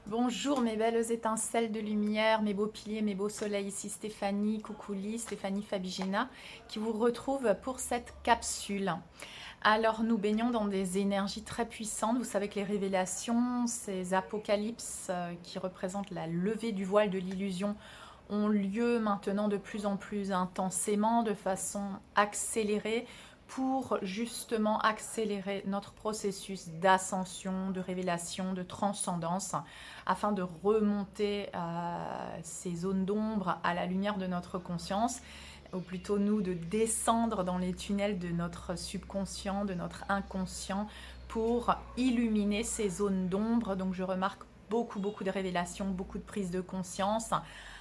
Bonjour mes belles étincelles de lumière, mes beaux piliers, mes beaux soleils, ici Stéphanie Coucouli, Stéphanie Fabigena, qui vous retrouve pour cette capsule. Alors nous baignons dans des énergies très puissantes, vous savez que les révélations, ces apocalypses qui représentent la levée du voile de l'illusion ont lieu maintenant de plus en plus intensément, de façon accélérée, pour justement accélérer notre processus d'ascension, de révélation, de transcendance, afin de remonter ces zones d'ombre à la lumière de notre conscience, ou plutôt nous de descendre dans les tunnels de notre subconscient, de notre inconscient, pour illuminer ces zones d'ombre. Donc je remarque beaucoup de révélations, beaucoup de prise de conscience,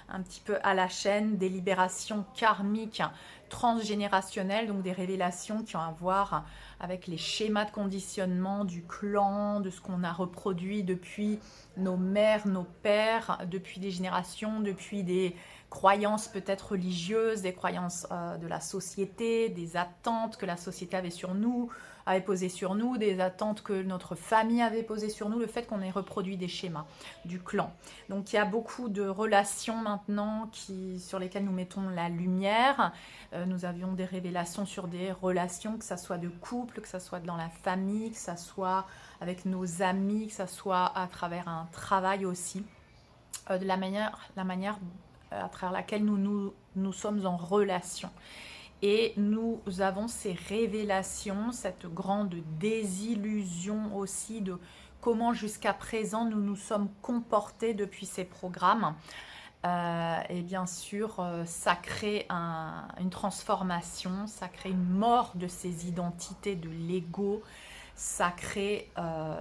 un petit peu à la chaîne, des libérations karmiques transgénérationnelles, donc des révélations qui ont à voir avec les schémas de conditionnement du clan, de ce qu'on a reproduit depuis nos mères, nos pères, depuis des générations, depuis des croyances peut-être religieuses, des croyances de la société, des attentes que la société avait posées sur nous, des attentes que notre famille avait posées sur nous, le fait qu'on ait reproduit des schémas du clan. Donc il y a beaucoup de relations maintenant sur lesquelles nous mettons la lumière. Nous avions des révélations sur des relations, que ça soit de couple, que ça soit dans la famille, que ça soit avec nos amis, que ça soit à travers un travail aussi. De la manière à travers laquelle nous sommes en relation. Et nous avons ces révélations, cette grande désillusion aussi de comment jusqu'à présent nous nous sommes comportés depuis ces programmes. Et bien sûr, ça crée une transformation, ça crée une mort de ces identités de l'ego, ça crée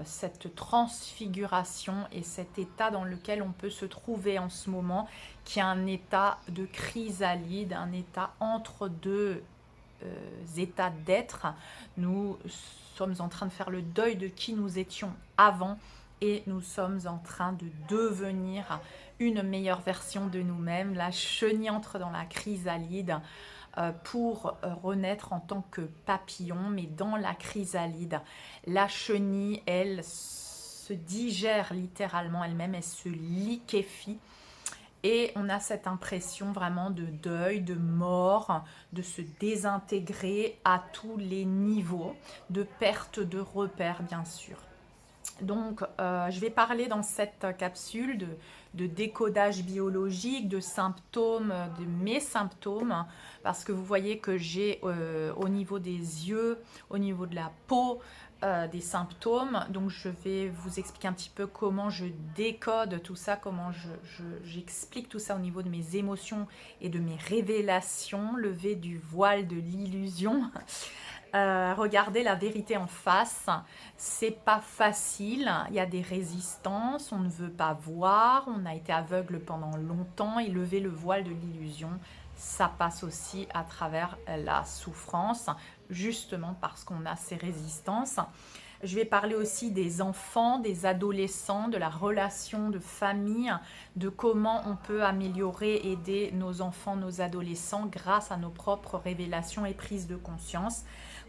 cette transfiguration et cet état dans lequel on peut se trouver en ce moment, qui est un état de chrysalide, un état entre deux états d'être. Nous sommes en train de faire le deuil de qui nous étions avant et nous sommes en train de devenir une meilleure version de nous-mêmes. La chenille entre dans la chrysalide pour renaître en tant que papillon, mais dans la chrysalide. La chenille, elle se digère littéralement elle-même, elle se liquéfie. Et on a cette impression vraiment de deuil, de mort, de se désintégrer à tous les niveaux, de perte de repères bien sûr. Donc, je vais parler dans cette capsule de décodage biologique, de symptômes, de mes symptômes, parce que vous voyez que j'ai au niveau des yeux, au niveau de la peau, des symptômes. Donc, je vais vous expliquer un petit peu comment je décode tout ça, comment j'explique tout ça au niveau de mes émotions et de mes révélations, lever du voile de l'illusion. Regarder la vérité en face, c'est pas facile, il y a des résistances, on ne veut pas voir, on a été aveugle pendant longtemps et lever le voile de l'illusion, ça passe aussi à travers la souffrance, justement parce qu'on a ces résistances. Je vais parler aussi des enfants, des adolescents, de la relation de famille, de comment on peut améliorer, aider nos enfants, nos adolescents grâce à nos propres révélations et prises de conscience.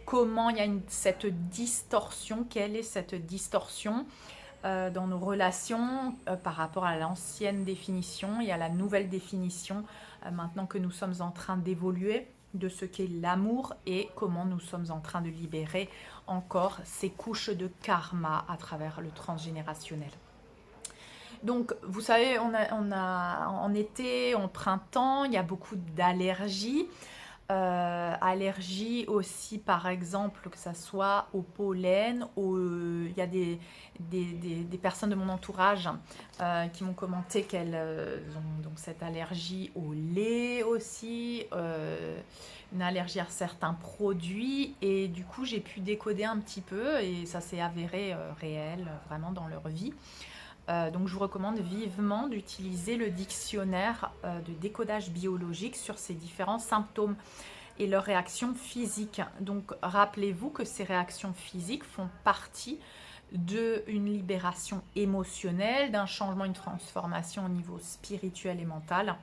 Comment il y a cette distorsion, quelle est cette distorsion dans nos relations par rapport à l'ancienne définition et à la nouvelle définition maintenant que nous sommes en train d'évoluer de ce qu'est l'amour et comment nous sommes en train de libérer encore ces couches de karma à travers le transgénérationnel. Donc, vous savez, en été, en printemps, il y a beaucoup d'allergies. Allergies aussi, par exemple, que ça soit au pollen, il y a des personnes de mon entourage qui m'ont commenté qu'elles ont donc cette allergie au lait aussi, une allergie à certains produits, et du coup j'ai pu décoder un petit peu et ça s'est avéré réel vraiment dans leur vie. Donc je vous recommande vivement d'utiliser le dictionnaire de décodage biologique sur ces différents symptômes et leurs réactions physiques. Donc rappelez-vous que ces réactions physiques font partie d'une libération émotionnelle, d'un changement, une transformation au niveau spirituel et mental.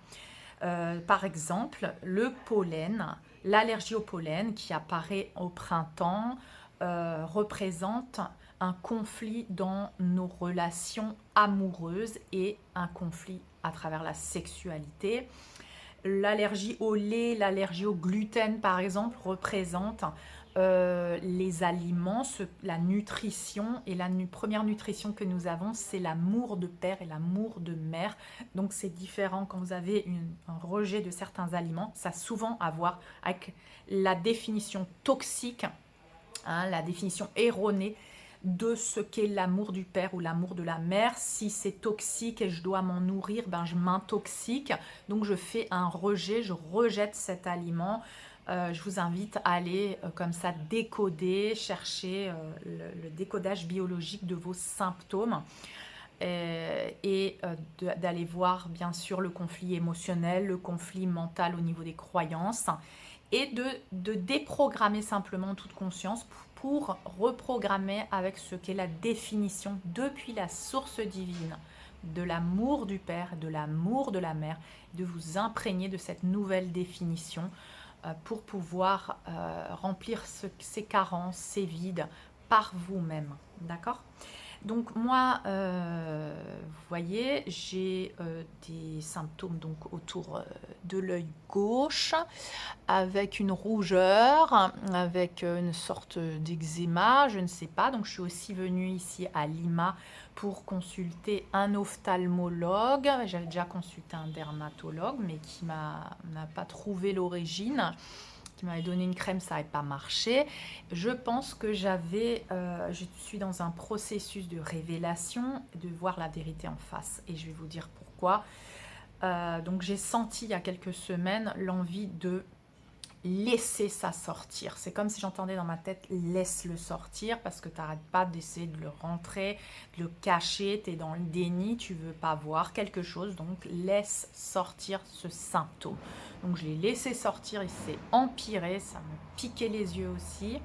Par exemple, le pollen, l'allergie au pollen qui apparaît au printemps représente un conflit dans nos relations amoureuses et un conflit à travers la sexualité. L'allergie au lait, l'allergie au gluten par exemple représente les aliments, la nutrition. Et la première nutrition que nous avons, c'est l'amour de père et l'amour de mère. Donc c'est différent quand vous avez un rejet de certains aliments. Ça a souvent à voir avec la définition toxique, hein, la définition erronée de ce qu'est l'amour du père ou l'amour de la mère. Si c'est toxique et je dois m'en nourrir, ben je m'intoxique. Donc je fais un rejet, je rejette cet aliment. Je vous invite à aller comme ça décoder, chercher le décodage biologique de vos symptômes. Et d'aller voir bien sûr le conflit émotionnel, le conflit mental au niveau des croyances, et de déprogrammer simplement toute conscience pour reprogrammer avec ce qu'est la définition depuis la source divine de l'amour du Père, de l'amour de la Mère, de vous imprégner de cette nouvelle définition pour pouvoir remplir ces carences, ces vides par vous-même. D'accord ? Donc moi, vous voyez, j'ai des symptômes donc autour de l'œil gauche, avec une rougeur, avec une sorte d'eczéma, je ne sais pas. Donc je suis aussi venue ici à Lima pour consulter un ophtalmologue. J'avais déjà consulté un dermatologue, mais qui n'a pas trouvé l'origine, qui m'avait donné une crème, ça n'avait pas marché. Je pense que je suis dans un processus de révélation, de voir la vérité en face. Et je vais vous dire pourquoi. Donc j'ai senti il y a quelques semaines l'envie de laisser ça sortir. C'est comme si j'entendais dans ma tête, laisse-le sortir, parce que tu n'arrêtes pas d'essayer de le rentrer, de le cacher, tu es dans le déni, tu veux pas voir quelque chose, donc laisse sortir ce symptôme. Donc je l'ai laissé sortir, il s'est empiré, ça me piquait les yeux aussi.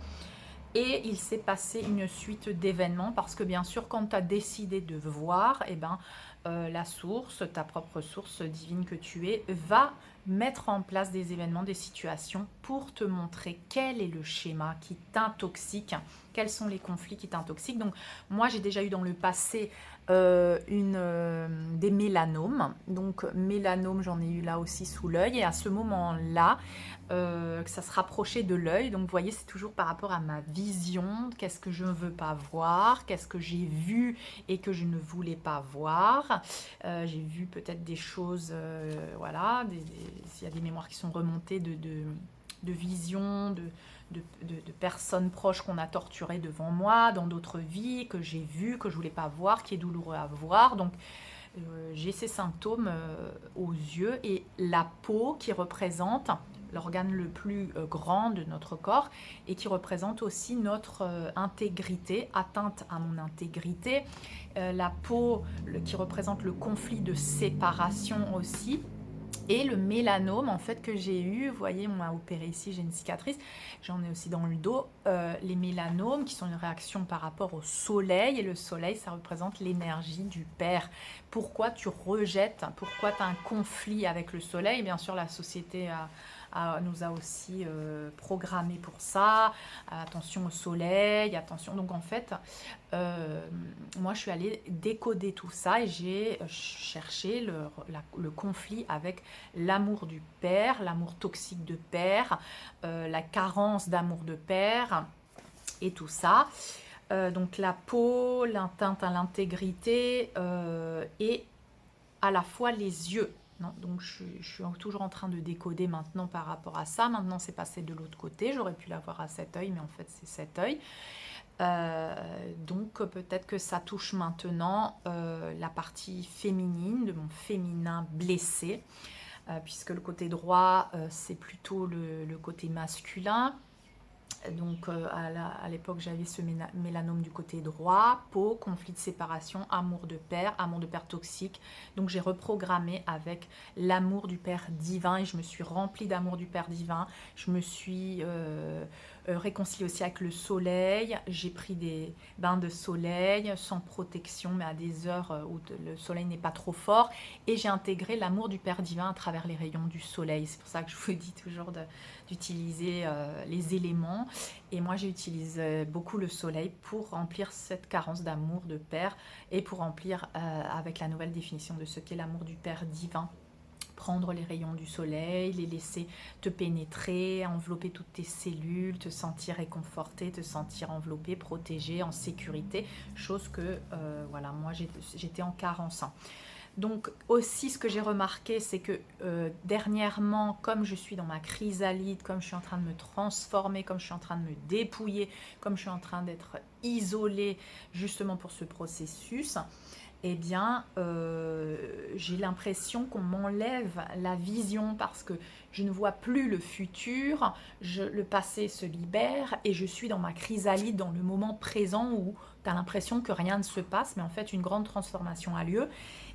Et il s'est passé une suite d'événements, parce que bien sûr, quand tu as décidé de voir, eh ben, la source, ta propre source divine que tu es, va mettre en place des événements, des situations pour te montrer quel est le schéma qui t'intoxique, quels sont les conflits qui t'intoxiquent. Donc moi, j'ai déjà eu dans le passé des mélanomes. Donc mélanome, j'en ai eu là aussi sous l'œil. Et à ce moment-là, que ça se rapprochait de l'œil. Donc vous voyez, c'est toujours par rapport à ma vision. Qu'est-ce que je ne veux pas voir? Qu'est-ce que j'ai vu et que je ne voulais pas voir? J'ai vu peut-être des choses, voilà, s'il y a des mémoires qui sont remontées de visions, de personnes proches qu'on a torturées devant moi, dans d'autres vies, que j'ai vues, que je ne voulais pas voir, qui est douloureux à voir. Donc j'ai ces symptômes aux yeux, et la peau qui représente l'organe le plus grand de notre corps et qui représente aussi notre intégrité, atteinte à mon intégrité. La peau qui représente le conflit de séparation aussi. Et le mélanome en fait que j'ai eu, vous voyez, on m'a opéré ici, j'ai une cicatrice, j'en ai aussi dans le dos, les mélanomes qui sont une réaction par rapport au soleil, et le soleil ça représente l'énergie du père. Pourquoi tu rejettes, pourquoi tu as un conflit avec le soleil? Bien sûr la société nous a aussi programmé pour ça, attention au soleil, attention, donc en fait moi je suis allée décoder tout ça et j'ai cherché le conflit avec l'amour du père, l'amour toxique de père, la carence d'amour de père et tout ça. Donc la peau, l'atteinte à l'intégrité et à la fois les yeux. Non, donc je suis toujours en train de décoder maintenant par rapport à ça. Maintenant c'est passé de l'autre côté, j'aurais pu l'avoir à cet œil, mais en fait c'est cet œil. Donc peut-être que ça touche maintenant la partie féminine, de mon féminin blessé, puisque le côté droit c'est plutôt le côté masculin. Donc à l'époque j'avais ce mélanome du côté droit, peau, conflit de séparation, amour de père toxique. Donc j'ai reprogrammé avec l'amour du père divin et je me suis remplie d'amour du père divin. Je me suis réconcilier aussi avec le soleil. J'ai pris des bains de soleil sans protection, mais à des heures où le soleil n'est pas trop fort. Et j'ai intégré l'amour du Père divin à travers les rayons du soleil. C'est pour ça que je vous dis toujours d'utiliser les éléments. Et moi, j'utilise beaucoup le soleil pour remplir cette carence d'amour de Père et pour remplir avec la nouvelle définition de ce qu'est l'amour du Père divin. Prendre les rayons du soleil, les laisser te pénétrer, envelopper toutes tes cellules, te sentir réconforté, te sentir enveloppé, protégé, en sécurité, chose que, voilà, moi j'étais en carence. Donc aussi ce que j'ai remarqué, c'est que dernièrement, comme je suis dans ma chrysalide, comme je suis en train de me transformer, comme je suis en train de me dépouiller, comme je suis en train d'être isolée justement pour ce processus, eh bien, j'ai l'impression qu'on m'enlève la vision parce que je ne vois plus le futur, le passé se libère et je suis dans ma chrysalide, dans le moment présent où tu as l'impression que rien ne se passe, mais en fait une grande transformation a lieu.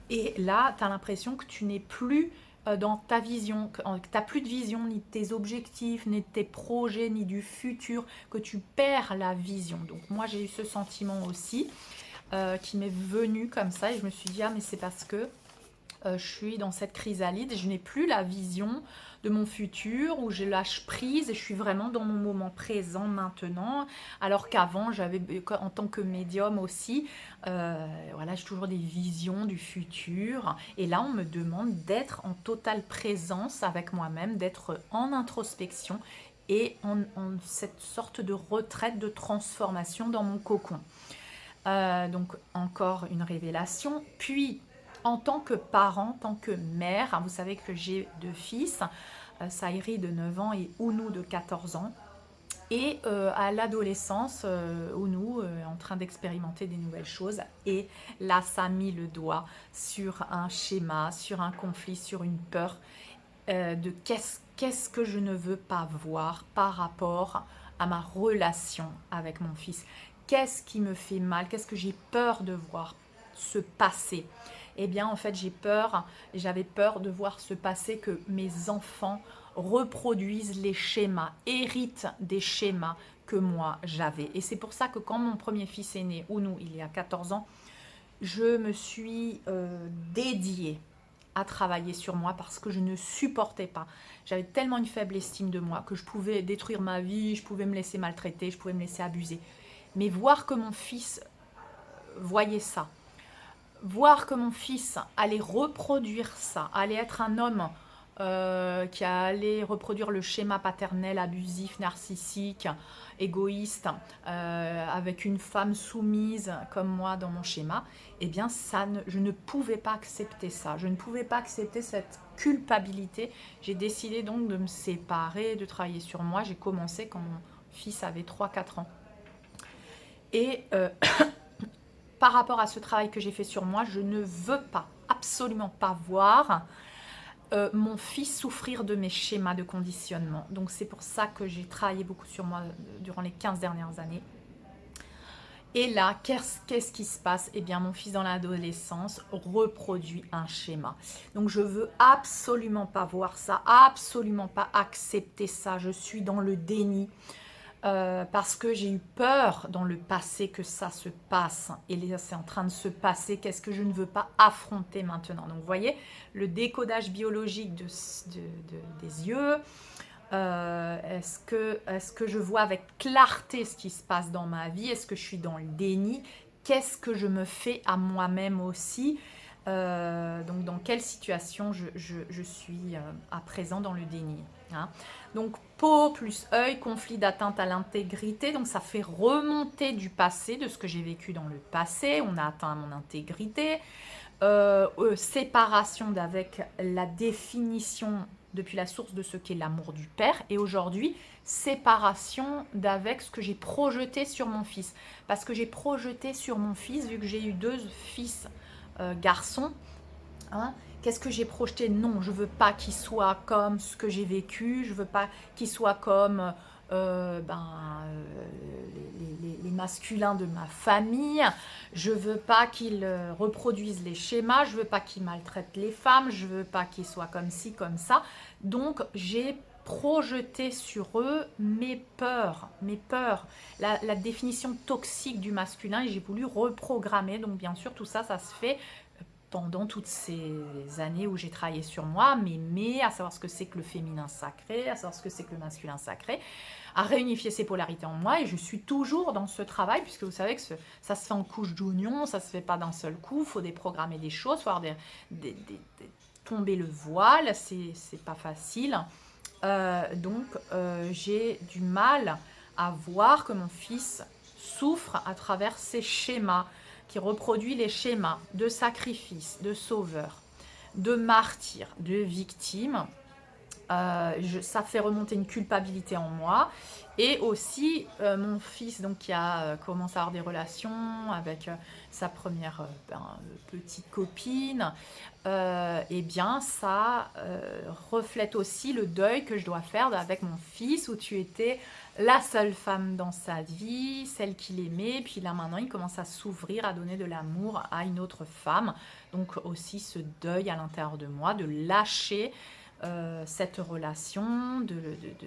Et là, tu as l'impression que tu n'es plus dans ta vision, que tu n'as plus de vision ni de tes objectifs, ni de tes projets, ni du futur, que tu perds la vision. Donc moi, j'ai eu ce sentiment aussi qui m'est venu comme ça et je me suis dit, ah mais c'est parce que je suis dans cette chrysalide et je n'ai plus la vision de mon futur où je lâche prise et je suis vraiment dans mon moment présent maintenant, alors qu'avant j'avais en tant que médium aussi voilà, j'ai toujours des visions du futur et là on me demande d'être en totale présence avec moi-même, d'être en introspection et en cette sorte de retraite, de transformation dans mon cocon. Donc encore une révélation. Puis en tant que parent, en tant que mère, vous savez que j'ai 2 fils, Saïri de 9 ans et Ounou de 14 ans. Et à l'adolescence, Ounou est en train d'expérimenter des nouvelles choses. Et là, ça a mis le doigt sur un schéma, sur un conflit, sur une peur de qu'est-ce que je ne veux pas voir par rapport à ma relation avec mon fils. Qu'est-ce qui me fait mal? Qu'est-ce que j'ai peur de voir se passer? Eh bien, en fait, j'avais peur de voir se passer que mes enfants reproduisent les schémas, héritent des schémas que moi j'avais. Et c'est pour ça que quand mon premier fils est né, Ounou, il y a 14 ans, je me suis dédiée à travailler sur moi parce que je ne supportais pas. J'avais tellement une faible estime de moi que je pouvais détruire ma vie, je pouvais me laisser maltraiter, je pouvais me laisser abuser. Mais voir que mon fils voyait ça, voir que mon fils allait reproduire ça, allait être un homme qui allait reproduire le schéma paternel abusif, narcissique, égoïste, avec une femme soumise comme moi dans mon schéma, eh bien je ne pouvais pas accepter ça. Je ne pouvais pas accepter cette culpabilité. J'ai décidé donc de me séparer, de travailler sur moi. J'ai commencé quand mon fils avait 3-4 ans. Et par rapport à ce travail que j'ai fait sur moi, je ne veux pas, absolument pas voir mon fils souffrir de mes schémas de conditionnement. Donc c'est pour ça que j'ai travaillé beaucoup sur moi durant les 15 dernières années. Et là, qu'est-ce qui se passe? Eh bien, mon fils dans l'adolescence reproduit un schéma. Donc je veux absolument pas voir ça, absolument pas accepter ça. Je suis dans le déni. Parce que j'ai eu peur dans le passé que ça se passe. Et là, c'est en train de se passer. Qu'est-ce que je ne veux pas affronter maintenant? Donc, vous voyez, le décodage biologique des yeux. Est-ce que je vois avec clarté ce qui se passe dans ma vie? Est-ce que je suis dans le déni? Qu'est-ce que je me fais à moi-même aussi? Donc, dans quelle situation je suis à présent dans le déni, hein? Donc, peau plus œil, conflit d'atteinte à l'intégrité. Donc, ça fait remonter du passé, de ce que j'ai vécu dans le passé. On a atteint mon intégrité. Séparation d'avec la définition depuis la source de ce qu'est l'amour du Père. Et aujourd'hui, séparation d'avec ce que j'ai projeté sur mon fils. Parce que j'ai projeté sur mon fils, vu que j'ai eu 2 fils garçons, hein, qu'est-ce que j'ai projeté? Non, je veux pas qu'il soit comme ce que j'ai vécu, je veux pas qu'il soit comme les masculins de ma famille, je veux pas qu'il reproduise les schémas, je veux pas qu'il maltraite les femmes, je veux pas qu'il soit comme ci, comme ça. Donc j'ai projeter sur eux mes peurs, la définition toxique du masculin, et j'ai voulu reprogrammer. Donc bien sûr, tout ça, ça se fait pendant toutes ces années où j'ai travaillé sur moi, m'aimer, à savoir ce que c'est que le féminin sacré, à savoir ce que c'est que le masculin sacré, à réunifier ces polarités en moi. Et je suis toujours dans ce travail, puisque vous savez que ça se fait en couche d'oignon, ça se fait pas d'un seul coup, il faut déprogrammer des choses, il faut avoir tomber le voile, c'est pas facile. Donc j'ai du mal à voir que mon fils souffre à travers ces schémas, qui reproduit les schémas de sacrifice, de sauveur, de martyr, de victime. Ça fait remonter une culpabilité en moi. Et aussi mon fils, donc, qui a commencé à avoir des relations avec sa première petite copine, et bien ça reflète aussi le deuil que je dois faire avec mon fils, où tu étais la seule femme dans sa vie, celle qu'il aimait, puis là maintenant il commence à s'ouvrir, à donner de l'amour à une autre femme. Donc aussi ce deuil à l'intérieur de moi, de lâcher cette relation, de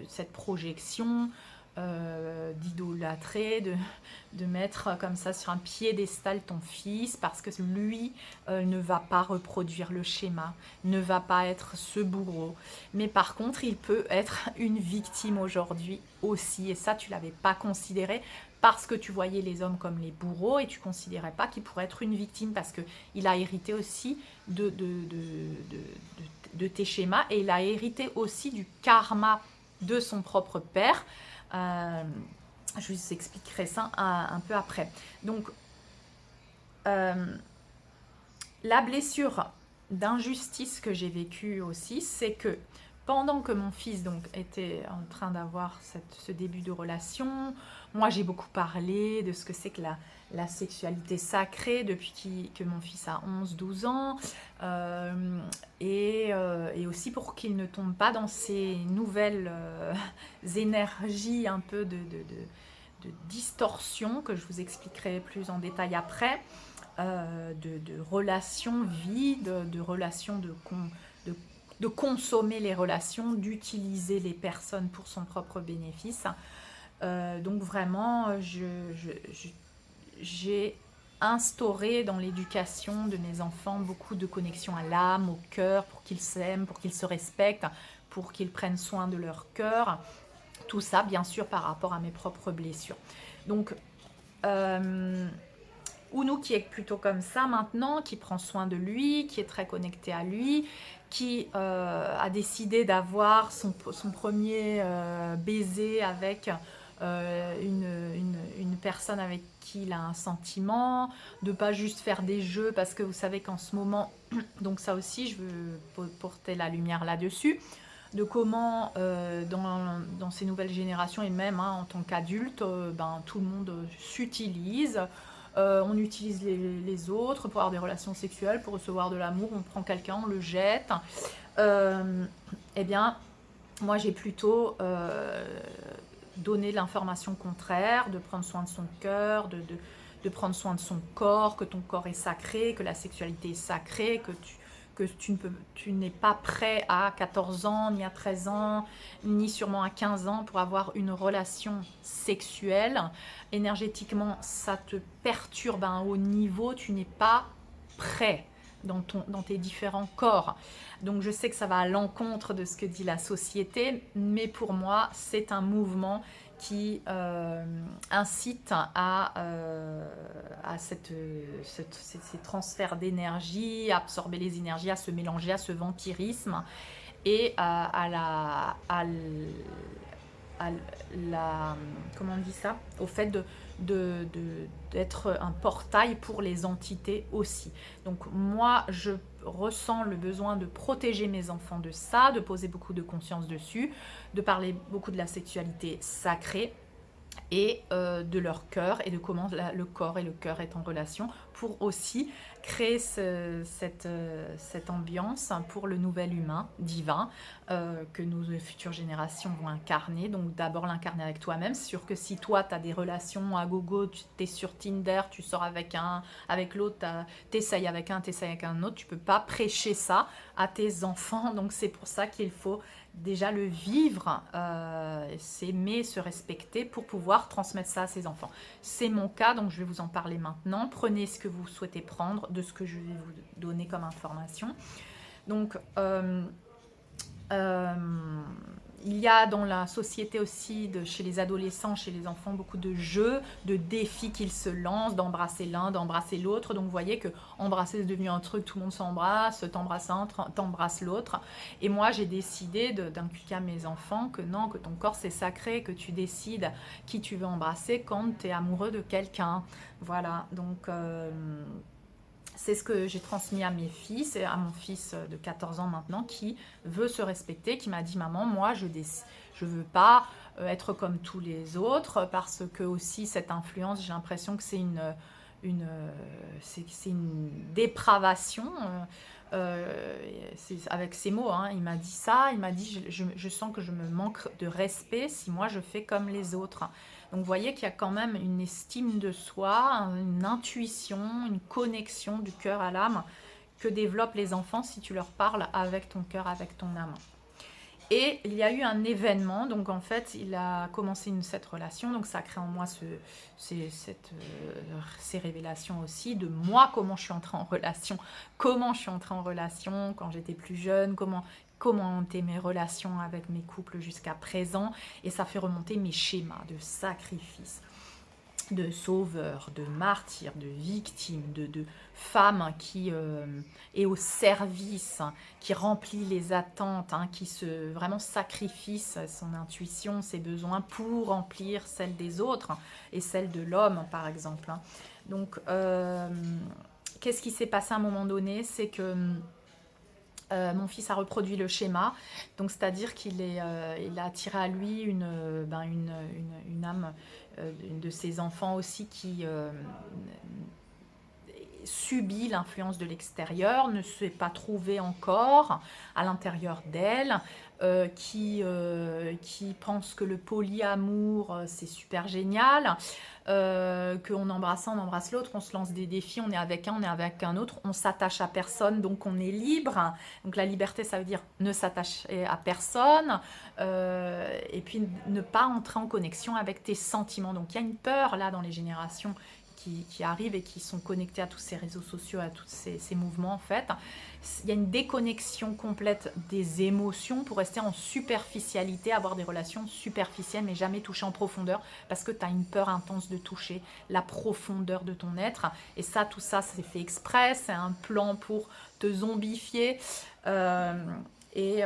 cette projection, d'idolâtrer, de mettre comme ça sur un piédestal ton fils, parce que lui ne va pas reproduire le schéma, ne va pas être ce bourreau. Mais par contre, il peut être une victime aujourd'hui aussi, et ça, tu ne l'avais pas considéré, parce que tu voyais les hommes comme les bourreaux, et tu ne considérais pas qu'il pourrait être une victime, parce qu'il a hérité aussi de tes schémas, et il a hérité aussi du karma de son propre père. Je vous expliquerai ça un peu après. Donc, la blessure d'injustice que j'ai vécue aussi, c'est que pendant que mon fils donc était en train d'avoir ce début de relation, moi j'ai beaucoup parlé de ce que c'est que la sexualité sacrée depuis que mon fils a 11-12 ans, et aussi pour qu'il ne tombe pas dans ces nouvelles énergies un peu de distorsion, que je vous expliquerai plus en détail après, de relations vides, de relations de consommer les relations, d'utiliser les personnes pour son propre bénéfice. Donc vraiment, j'ai instauré dans l'éducation de mes enfants beaucoup de connexion à l'âme, au cœur, pour qu'ils s'aiment, pour qu'ils se respectent, pour qu'ils prennent soin de leur cœur. Tout ça, bien sûr, par rapport à mes propres blessures. Donc, Ounou, qui est plutôt comme ça maintenant, qui prend soin de lui, qui est très connecté à lui, qui a décidé d'avoir son premier baiser avec une personne avec qui il a un sentiment, de pas juste faire des jeux, parce que vous savez qu'en ce moment, donc ça aussi je veux porter la lumière là-dessus, de comment dans ces nouvelles générations, et même en tant qu'adulte, tout le monde s'utilise. On utilise les autres pour avoir des relations sexuelles, pour recevoir de l'amour, on prend quelqu'un, on le jette. Eh bien, moi j'ai plutôt donné l'information contraire, de prendre soin de son cœur, de prendre soin de son corps, que ton corps est sacré, que la sexualité est sacrée, que tu n'es pas prêt à 14 ans, ni à 13 ans, ni sûrement à 15 ans pour avoir une relation sexuelle. Énergétiquement, ça te perturbe à un haut niveau, tu n'es pas prêt dans tes différents corps. Donc je sais que ça va à l'encontre de ce que dit la société, mais pour moi, c'est un mouvement qui incite à ces transferts d'énergie, à absorber les énergies, à se mélanger, à ce vampirisme, et comment on dit ça, au fait d'être un portail pour les entités aussi. Donc moi, je ressens le besoin de protéger mes enfants de ça, de poser beaucoup de conscience dessus, de parler beaucoup de la sexualité sacrée et de leur cœur, et de comment le corps et le cœur est en relation, pour aussi créer cette ambiance pour le nouvel humain divin que nos futures générations vont incarner. Donc d'abord l'incarner avec toi-même. C'est sûr que si toi tu as des relations à gogo, tu es sur Tinder, tu sors avec l'autre, t'essayes avec un autre, tu peux pas prêcher ça à tes enfants. Donc c'est pour ça qu'il faut déjà le vivre, s'aimer, se respecter pour pouvoir transmettre ça à ses enfants. C'est mon cas, donc je vais vous en parler maintenant. Prenez ce que vous souhaitez prendre de ce que je vais vous donner comme information. Donc, il y a dans la société aussi, chez les adolescents, chez les enfants, beaucoup de jeux, de défis qu'ils se lancent, d'embrasser l'un, d'embrasser l'autre. Donc vous voyez que embrasser c'est devenu un truc, tout le monde s'embrasse, t'embrasses un, t'embrasses l'autre. Et moi j'ai décidé d'inculquer à mes enfants que non, que ton corps c'est sacré, que tu décides qui tu veux embrasser quand tu es amoureux de quelqu'un. Voilà, donc... c'est ce que j'ai transmis à mes fils et à mon fils de 14 ans maintenant qui veut se respecter, qui m'a dit maman, moi je veux pas être comme tous les autres parce que aussi cette influence, j'ai l'impression que c'est une dépravation. Avec ces mots, hein, il m'a dit ça, il m'a dit je sens que je me manque de respect si moi je fais comme les autres. Donc vous voyez qu'il y a quand même une estime de soi, une intuition, une connexion du cœur à l'âme que développent les enfants si tu leur parles avec ton cœur, avec ton âme. Et il y a eu un événement, donc en fait il a commencé cette relation, donc ça crée en moi ces révélations aussi de moi, comment je suis entrée en relation, quand j'étais plus jeune, comment étaient mes relations avec mes couples jusqu'à présent, et ça fait remonter mes schémas de sacrifice, de sauveur, de martyr, de victime, de femme qui est au service, qui remplit les attentes, hein, qui vraiment sacrifie son intuition, ses besoins pour remplir celles des autres et celles de l'homme, par exemple. Donc, qu'est-ce qui s'est passé à un moment donné? C'est que mon fils a reproduit le schéma, donc c'est-à-dire qu'il il a attiré à lui une âme de ses enfants aussi qui subit l'influence de l'extérieur, ne s'est pas trouvée encore à l'intérieur d'elle, qui pense que le polyamour c'est super génial, qu'on embrasse un, on embrasse l'autre, on se lance des défis, on est avec un, on est avec un autre, on s'attache à personne, donc on est libre. Donc la liberté, ça veut dire ne s'attacher à personne, et puis ne pas entrer en connexion avec tes sentiments. Donc il y a une peur là dans les générations qui arrivent et qui sont connectés à tous ces réseaux sociaux, à tous ces mouvements en fait. Il y a une déconnexion complète des émotions pour rester en superficialité, avoir des relations superficielles mais jamais toucher en profondeur parce que tu as une peur intense de toucher la profondeur de ton être. Et ça, tout ça, c'est fait exprès, c'est un plan pour te zombifier. Et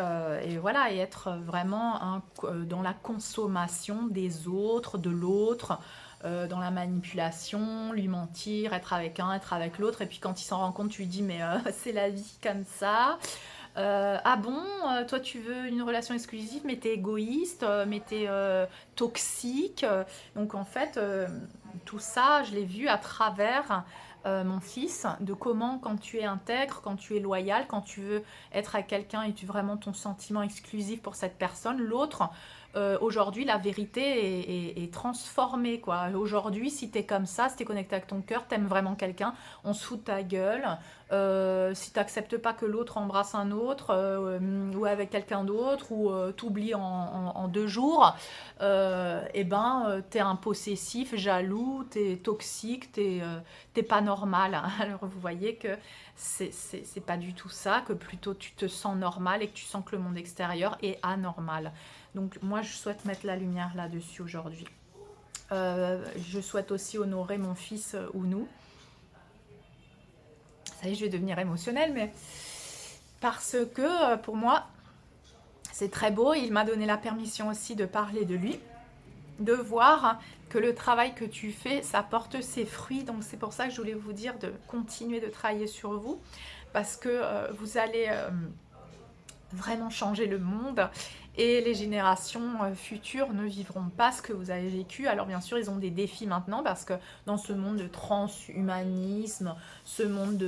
voilà, et être vraiment dans la consommation des autres, de l'autre, dans la manipulation, lui mentir, être avec un, être avec l'autre, et puis quand il s'en rend compte, tu lui dis mais c'est la vie comme ça. Ah bon, toi tu veux une relation exclusive, mais t'es égoïste, mais t'es toxique. Donc en fait, tout ça, je l'ai vu à travers mon fils, de comment quand tu es intègre, quand tu es loyal, quand tu veux être avec quelqu'un et tu as vraiment ton sentiment exclusif pour cette personne, l'autre, aujourd'hui la vérité est transformée quoi. Aujourd'hui si t'es comme ça, si t'es connecté avec ton cœur, t'aimes vraiment quelqu'un, on se fout de ta gueule. Si t'acceptes pas que l'autre embrasse un autre ou avec quelqu'un d'autre ou t'oublies en 2 jours, t'es un possessif, jaloux, t'es toxique, t'es pas normal. Alors vous voyez que c'est pas du tout ça, que plutôt tu te sens normal et que tu sens que le monde extérieur est anormal. Donc moi je souhaite mettre la lumière là-dessus aujourd'hui. Je souhaite aussi honorer mon fils Ounou. Ça y est, je vais devenir émotionnelle, mais parce que pour moi c'est très beau. Il m'a donné la permission aussi de parler de lui, de voir que le travail que tu fais, ça porte ses fruits. Donc c'est pour ça que je voulais vous dire de continuer de travailler sur vous, parce que vous allez vraiment changer le monde et les générations futures ne vivront pas ce que vous avez vécu. Alors bien sûr ils ont des défis maintenant parce que dans ce monde de transhumanisme, ce monde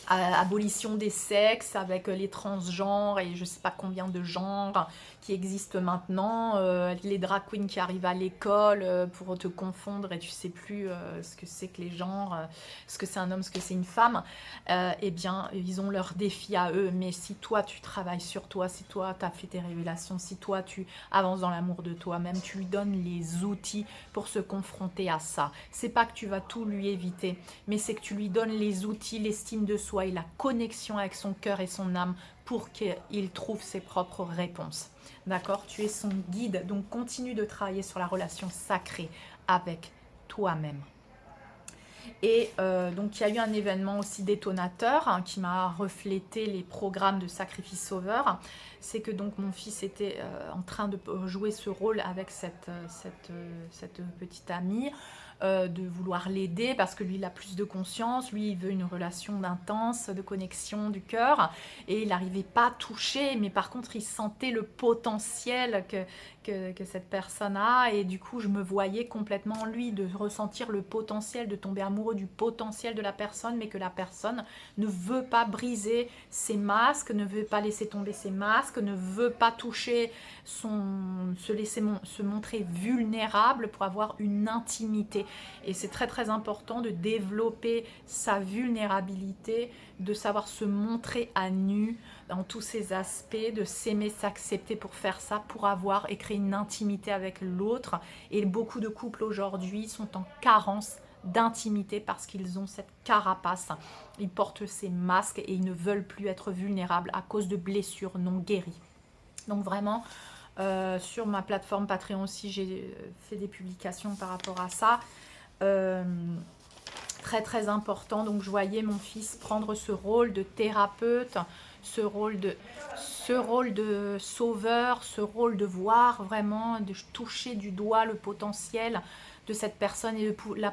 abolition des sexes avec les transgenres et je sais pas combien de genres qui existent maintenant, les drag queens qui arrivent à l'école pour te confondre et tu sais plus ce que c'est que les genres, ce que c'est un homme, ce que c'est une femme, eh bien ils ont leur défi à eux. Mais si toi tu travailles sur toi, si toi tu as fait tes révélations, si toi tu avances dans l'amour de toi-même, tu lui donnes les outils pour se confronter à ça. C'est pas que tu vas tout lui éviter, mais c'est que tu lui donnes les outils, l'estime de soi et la connexion avec son cœur et son âme pour qu'il trouve ses propres réponses. D'accord? Tu es son guide, donc continue de travailler sur la relation sacrée avec toi-même. Et donc il y a eu un événement aussi détonateur hein, qui m'a reflété les programmes de sacrifice sauveur. C'est que donc mon fils était en train de jouer ce rôle avec cette petite amie, de vouloir l'aider parce que lui il a plus de conscience, lui il veut une relation d'intense, de connexion du cœur et il n'arrivait pas à toucher, mais par contre il sentait le potentiel que cette personne a et du coup je me voyais complètement lui de ressentir le potentiel, de tomber amoureux du potentiel de la personne, mais que la personne ne veut pas briser ses masques, ne veut pas laisser tomber ses masques, ne veut pas toucher se montrer vulnérable pour avoir une intimité. Et c'est très très important de développer sa vulnérabilité, de savoir se montrer à nu dans tous ses aspects, de s'aimer, s'accepter pour faire ça, pour avoir et créer une intimité avec l'autre. Et beaucoup de couples aujourd'hui sont en carence d'intimité parce qu'ils ont cette carapace. Ils portent ces masques et ils ne veulent plus être vulnérables à cause de blessures non guéries. Donc vraiment, sur ma plateforme Patreon aussi, j'ai fait des publications par rapport à ça. Très très important. Donc je voyais mon fils prendre ce rôle de thérapeute, ce rôle de sauveur, ce rôle de voir vraiment, de toucher du doigt le potentiel de cette personne et de la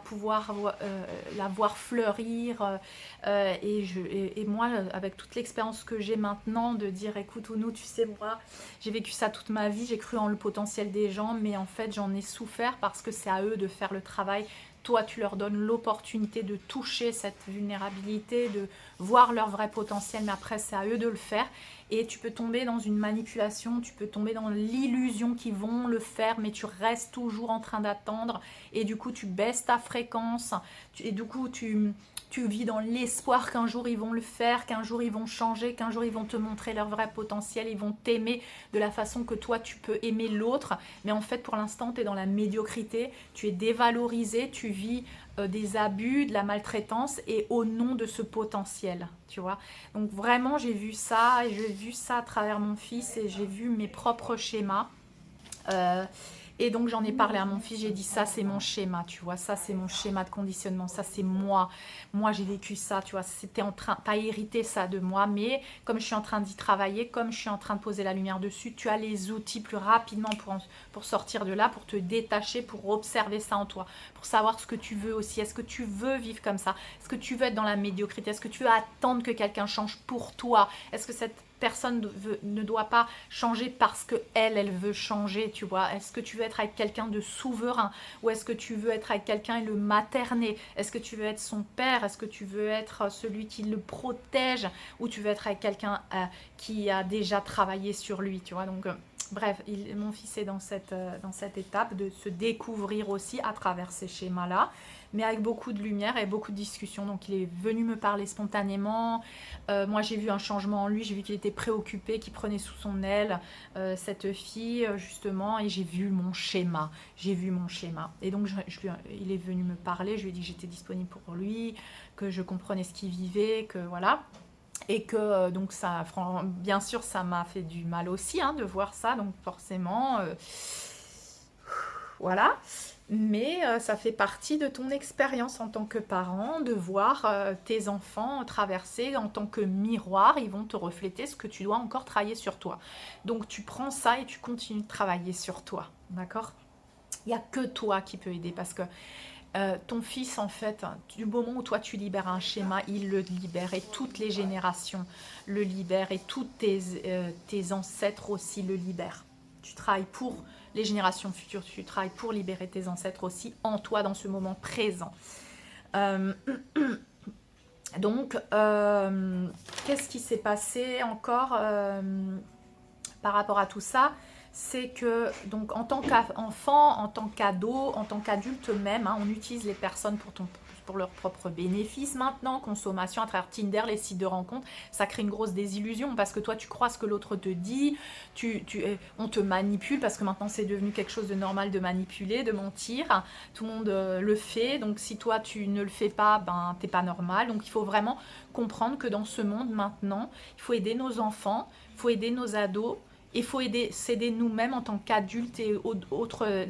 voir fleurir. Et moi, avec toute l'expérience que j'ai maintenant, de dire écoute Ounou, tu sais moi, j'ai vécu ça toute ma vie, j'ai cru en le potentiel des gens, mais en fait j'en ai souffert parce que c'est à eux de faire le travail. Toi, tu leur donnes l'opportunité de toucher cette vulnérabilité, de voir leur vrai potentiel, mais après, c'est à eux de le faire. Et tu peux tomber dans une manipulation, tu peux tomber dans l'illusion qu'ils vont le faire, mais tu restes toujours en train d'attendre. Et du coup, tu baisses ta fréquence. Et du coup, tu vis dans l'espoir qu'un jour ils vont le faire, qu'un jour ils vont changer, qu'un jour ils vont te montrer leur vrai potentiel, ils vont t'aimer de la façon que toi tu peux aimer l'autre. Mais en fait, pour l'instant, tu es dans la médiocrité, tu es dévalorisé, tu vis des abus, de la maltraitance et au nom de ce potentiel, tu vois. Donc vraiment, j'ai vu ça et j'ai vu ça à travers mon fils et j'ai vu mes propres schémas. Et donc j'en ai parlé à mon fils, j'ai dit ça c'est mon schéma, tu vois, ça c'est mon schéma de conditionnement, ça c'est moi. Moi j'ai vécu ça, tu vois, c'était en train, pas hérité ça de moi, mais comme je suis en train d'y travailler, comme je suis en train de poser la lumière dessus, tu as les outils plus rapidement pour sortir de là, pour te détacher, pour observer ça en toi, pour savoir ce que tu veux aussi. Est-ce que tu veux vivre comme ça? Est-ce que tu veux être dans la médiocrité? Est-ce que tu veux attendre que quelqu'un change pour toi? Est-ce que cette personne ne doit pas changer parce que elle veut changer, tu vois. Est-ce que tu veux être avec quelqu'un de souverain ou est-ce que tu veux être avec quelqu'un et le materner? Est-ce que tu veux être son père? Est-ce que tu veux être celui qui le protège ou tu veux être avec quelqu'un qui a déjà travaillé sur lui, tu vois. Donc bref, mon fils est dans cette étape de se découvrir aussi à travers ces schémas-là, mais avec beaucoup de lumière et beaucoup de discussions. Donc il est venu me parler spontanément. Moi j'ai vu un changement en lui, j'ai vu qu'il était préoccupé, qu'il prenait sous son aile cette fille justement, et j'ai vu mon schéma. J'ai vu mon schéma. Et donc il est venu me parler, je lui ai dit que j'étais disponible pour lui, que je comprenais ce qu'il vivait, que voilà. Et que donc ça, bien sûr, ça m'a fait du mal aussi hein, de voir ça, donc forcément, voilà. Mais ça fait partie de ton expérience en tant que parent, de voir tes enfants traverser en tant que miroir, ils vont te refléter ce que tu dois encore travailler sur toi. Donc tu prends ça et tu continues de travailler sur toi, d'accord? Il n'y a que toi qui peux aider parce que ton fils, en fait, du moment où toi tu libères un schéma, il le libère et toutes les générations le libèrent et tous tes ancêtres aussi le libèrent. Tu travailles pour les générations futures, tu travailles pour libérer tes ancêtres aussi en toi dans ce moment présent. Donc, qu'est-ce qui s'est passé encore par rapport à tout ça? C'est que, donc, en tant qu'enfant, en tant qu'ado, en tant qu'adulte même, hein, on utilise les personnes pour leur propre bénéfice maintenant, consommation à travers Tinder, les sites de rencontres, ça crée une grosse désillusion parce que toi tu crois ce que l'autre te dit, on te manipule parce que maintenant c'est devenu quelque chose de normal de manipuler, de mentir, tout le monde le fait, donc si toi tu ne le fais pas, ben t'es pas normal, donc il faut vraiment comprendre que dans ce monde maintenant, il faut aider nos enfants, il faut aider nos ados, il faut s'aider nous-mêmes en tant qu'adultes et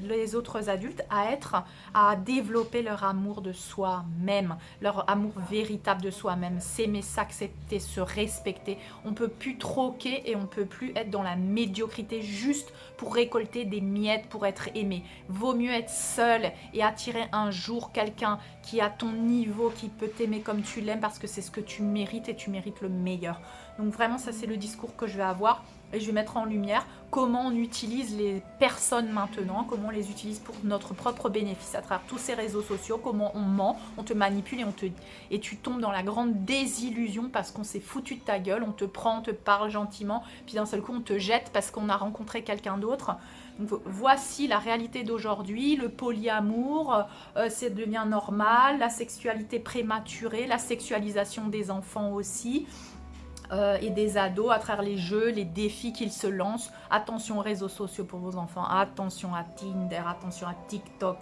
les autres adultes à développer leur amour de soi-même, leur amour véritable de soi-même, s'aimer, s'accepter, se respecter. On ne peut plus troquer et on ne peut plus être dans la médiocrité juste pour récolter des miettes, pour être aimé. Vaut mieux être seul et attirer un jour quelqu'un qui a ton niveau, qui peut t'aimer comme tu l'aimes parce que c'est ce que tu mérites et tu mérites le meilleur. Donc vraiment, ça c'est le discours que je vais avoir. Et je vais mettre en lumière comment on utilise les personnes maintenant, comment on les utilise pour notre propre bénéfice à travers tous ces réseaux sociaux, comment on ment, on te manipule et tu tombes dans la grande désillusion parce qu'on s'est foutu de ta gueule, on te prend, on te parle gentiment, puis d'un seul coup on te jette parce qu'on a rencontré quelqu'un d'autre. Donc, voici la réalité d'aujourd'hui, le polyamour, ça devient normal, la sexualité prématurée, la sexualisation des enfants aussi. Et des ados à travers les jeux, les défis qu'ils se lancent. Attention aux réseaux sociaux pour vos enfants, attention à Tinder, attention à TikTok.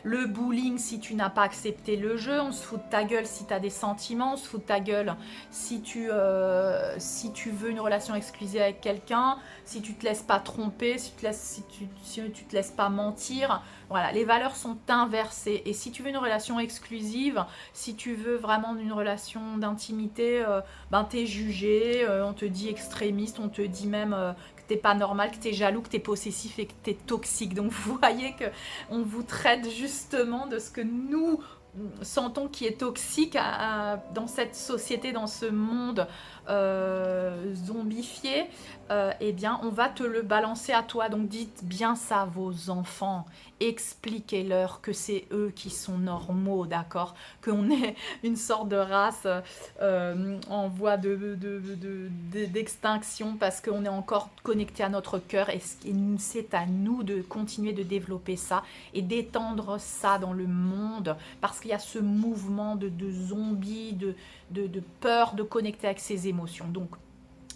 Le bullying si tu n'as pas accepté le jeu, on se fout de ta gueule si tu as des sentiments, on se fout de ta gueule si tu veux une relation exclusive avec quelqu'un, si tu te laisses pas tromper, si tu te laisses pas mentir. Voilà, les valeurs sont inversées. Et si tu veux une relation exclusive, si tu veux vraiment une relation d'intimité, ben t'es jugé, on te dit extrémiste, on te dit même que t'es pas normal, que t'es jaloux, que t'es possessif et que t'es toxique. Donc vous voyez que on vous traite justement de ce que nous sentons qui est toxique dans cette société, dans ce monde zombifié, eh bien on va te le balancer à toi. Donc dites bien ça à vos enfants, expliquez-leur que c'est eux qui sont normaux, d'accord, qu'on est une sorte de race en voie d'extinction parce qu'on est encore connecté à notre cœur et c'est à nous de continuer de développer ça et d'étendre ça dans le monde parce qu'il y a ce mouvement de zombies, de peur de connecter avec ses émotions. Donc,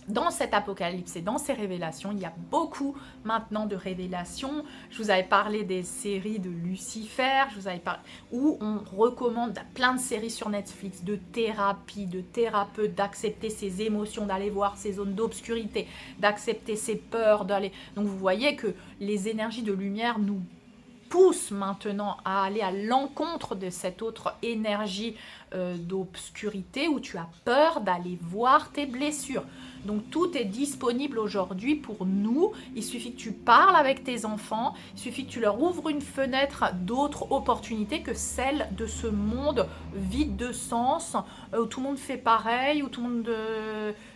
dans cet apocalypse et dans ces révélations, il y a beaucoup maintenant de révélations. Je vous avais parlé des séries de Lucifer, je vous avais parlé où on recommande plein de séries sur Netflix de thérapie, de thérapeutes, d'accepter ses émotions, d'aller voir ses zones d'obscurité, d'accepter ses peurs, d'aller. Donc vous voyez que les énergies de lumière nous pousse maintenant à aller à l'encontre de cette autre énergie d'obscurité où tu as peur d'aller voir tes blessures. Donc tout est disponible aujourd'hui pour nous. Il suffit que tu parles avec tes enfants, il suffit que tu leur ouvres une fenêtre d'autres opportunités que celle de ce monde vide de sens, où tout le monde fait pareil, où tout le monde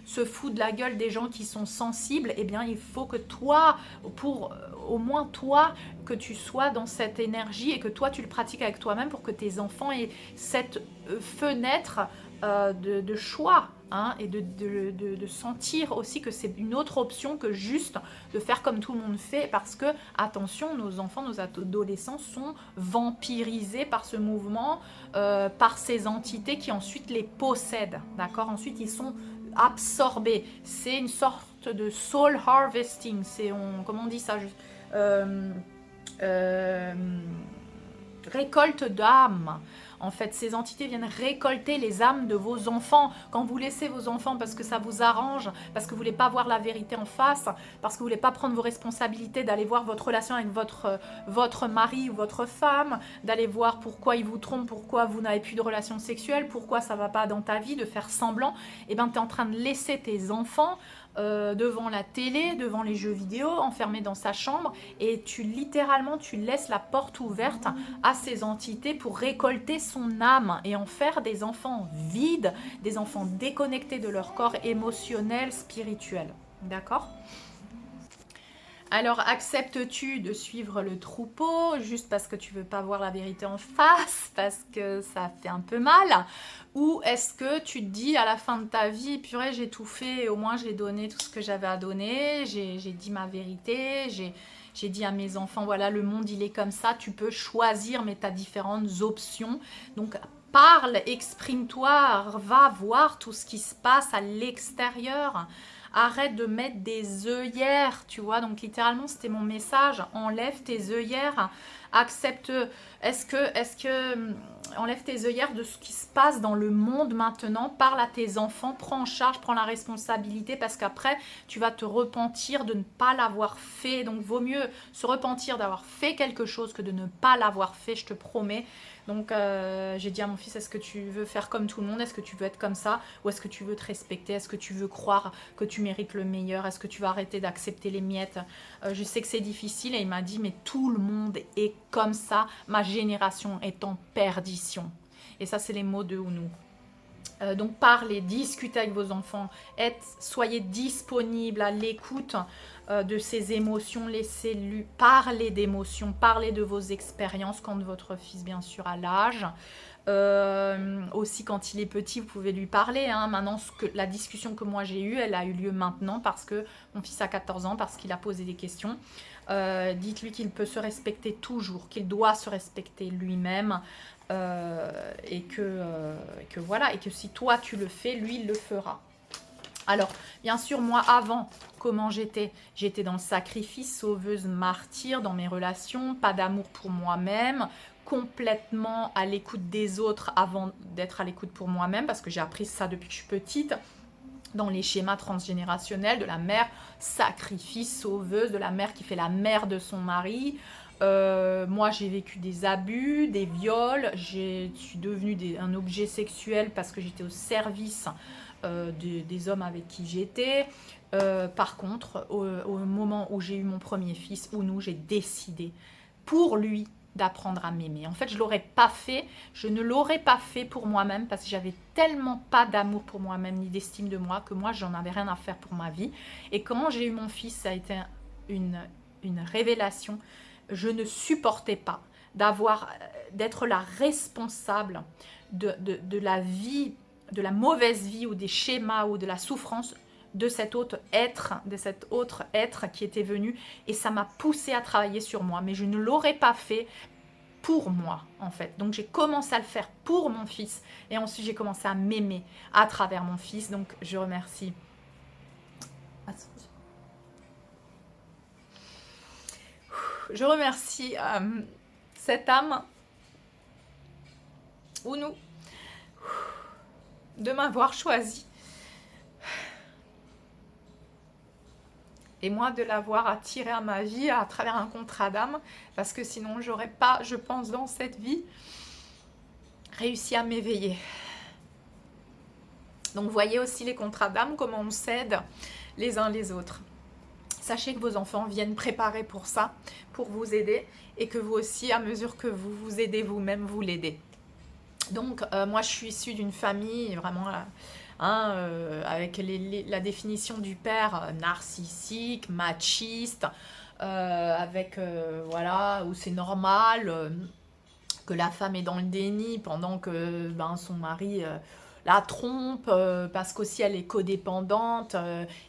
se fout de la gueule des gens qui sont sensibles. Eh bien, il faut que toi, pour au moins toi, que tu sois dans cette énergie et que toi, tu le pratiques avec toi-même pour que tes enfants aient cette fenêtre de choix. Hein, et de sentir aussi que c'est une autre option que juste de faire comme tout le monde fait parce que, attention, nos enfants, nos adolescents sont vampirisés par ce mouvement, par ces entités qui ensuite les possèdent, d'accord? Ensuite, ils sont absorbés. C'est une sorte de soul harvesting, comment on dit ça? Récolte d'âmes. En fait, ces entités viennent récolter les âmes de vos enfants. Quand vous laissez vos enfants parce que ça vous arrange, parce que vous ne voulez pas voir la vérité en face, parce que vous ne voulez pas prendre vos responsabilités, d'aller voir votre relation avec votre mari ou votre femme, d'aller voir pourquoi il vous trompe, pourquoi vous n'avez plus de relation sexuelle, pourquoi ça ne va pas dans ta vie, de faire semblant, et bien tu es en train de laisser tes enfants devant la télé, devant les jeux vidéo, enfermés dans sa chambre, et tu laisses la porte ouverte à ces entités pour récolter son âme et en faire des enfants vides, des enfants déconnectés de leur corps émotionnel, spirituel. D'accord ? Alors, acceptes-tu de suivre le troupeau juste parce que tu veux pas voir la vérité en face, parce que ça fait un peu mal? Ou est-ce que tu te dis à la fin de ta vie, purée, j'ai tout fait, au moins j'ai donné tout ce que j'avais à donner, j'ai dit ma vérité, j'ai dit à mes enfants, voilà, le monde il est comme ça, tu peux choisir, mais tu as différentes options. Donc, parle, exprime-toi, va voir tout ce qui se passe à l'extérieur. Arrête de mettre des œillères, tu vois. Donc littéralement, c'était mon message. Enlève tes œillères. Accepte. Enlève tes œillères de ce qui se passe dans le monde maintenant. Parle à tes enfants. Prends en charge, prends la responsabilité parce qu'après, tu vas te repentir de ne pas l'avoir fait. Donc vaut mieux se repentir d'avoir fait quelque chose que de ne pas l'avoir fait, je te promets. Donc j'ai dit à mon fils, est-ce que tu veux faire comme tout le monde? Est-ce que tu veux être comme ça? Ou est-ce que tu veux te respecter? Est-ce que tu veux croire que tu mérites le meilleur? Est-ce que tu vas arrêter d'accepter les miettes? Je sais que c'est difficile et il m'a dit, mais tout le monde est comme ça. Ma génération est en perdition. Et ça, c'est les mots de Ounou. Donc parlez, discutez avec vos enfants, soyez disponibles à l'écoute de ces émotions, laissez-lui parler d'émotions, parlez de vos expériences quand votre fils bien sûr a l'âge. Aussi quand il est petit, vous pouvez lui parler. Hein. Maintenant, la discussion que moi j'ai eue, elle a eu lieu maintenant parce que mon fils a 14 ans, parce qu'il a posé des questions. Dites-lui qu'il peut se respecter toujours, qu'il doit se respecter lui-même. Et que voilà, et que si toi tu le fais, lui il le fera. Alors, bien sûr, moi avant, comment j'étais? J'étais dans le sacrifice, sauveuse, martyre dans mes relations, pas d'amour pour moi-même, complètement à l'écoute des autres avant d'être à l'écoute pour moi-même, parce que j'ai appris ça depuis que je suis petite, dans les schémas transgénérationnels de la mère sacrifice, sauveuse, de la mère qui fait la mère de son mari. Moi j'ai vécu des abus, des viols, je suis devenue un objet sexuel parce que j'étais au service des hommes avec qui j'étais. Par contre, au moment où j'ai eu mon premier fils, Ounou, j'ai décidé pour lui d'apprendre à m'aimer. En fait, je ne l'aurais pas fait pour moi-même parce que j'avais tellement pas d'amour pour moi-même ni d'estime de moi que moi, j'en avais rien à faire pour ma vie. Et quand j'ai eu mon fils, ça a été une révélation. Je ne supportais pas d'être la responsable de la vie, de la mauvaise vie ou des schémas ou de la souffrance de cet autre être qui était venu, et ça m'a poussée à travailler sur moi, mais je ne l'aurais pas fait pour moi en fait. Donc j'ai commencé à le faire pour mon fils et ensuite j'ai commencé à m'aimer à travers mon fils. Donc je remercie. Je remercie cette âme Ounou de m'avoir choisi et moi de l'avoir attiré à ma vie à travers un contrat d'âme, parce que sinon j'aurais pas, je pense, dans cette vie réussi à m'éveiller. Donc voyez aussi les contrats d'âme, comment on s'aide les uns les autres. Sachez que vos enfants viennent préparer pour ça, pour vous aider, et que vous aussi, à mesure que vous vous aidez vous-même, vous l'aidez. Donc moi je suis issue d'une famille vraiment avec la définition du père narcissique, machiste, voilà, où c'est normal que la femme est dans le déni pendant que son mari la trompe, parce qu'aussi elle est codépendante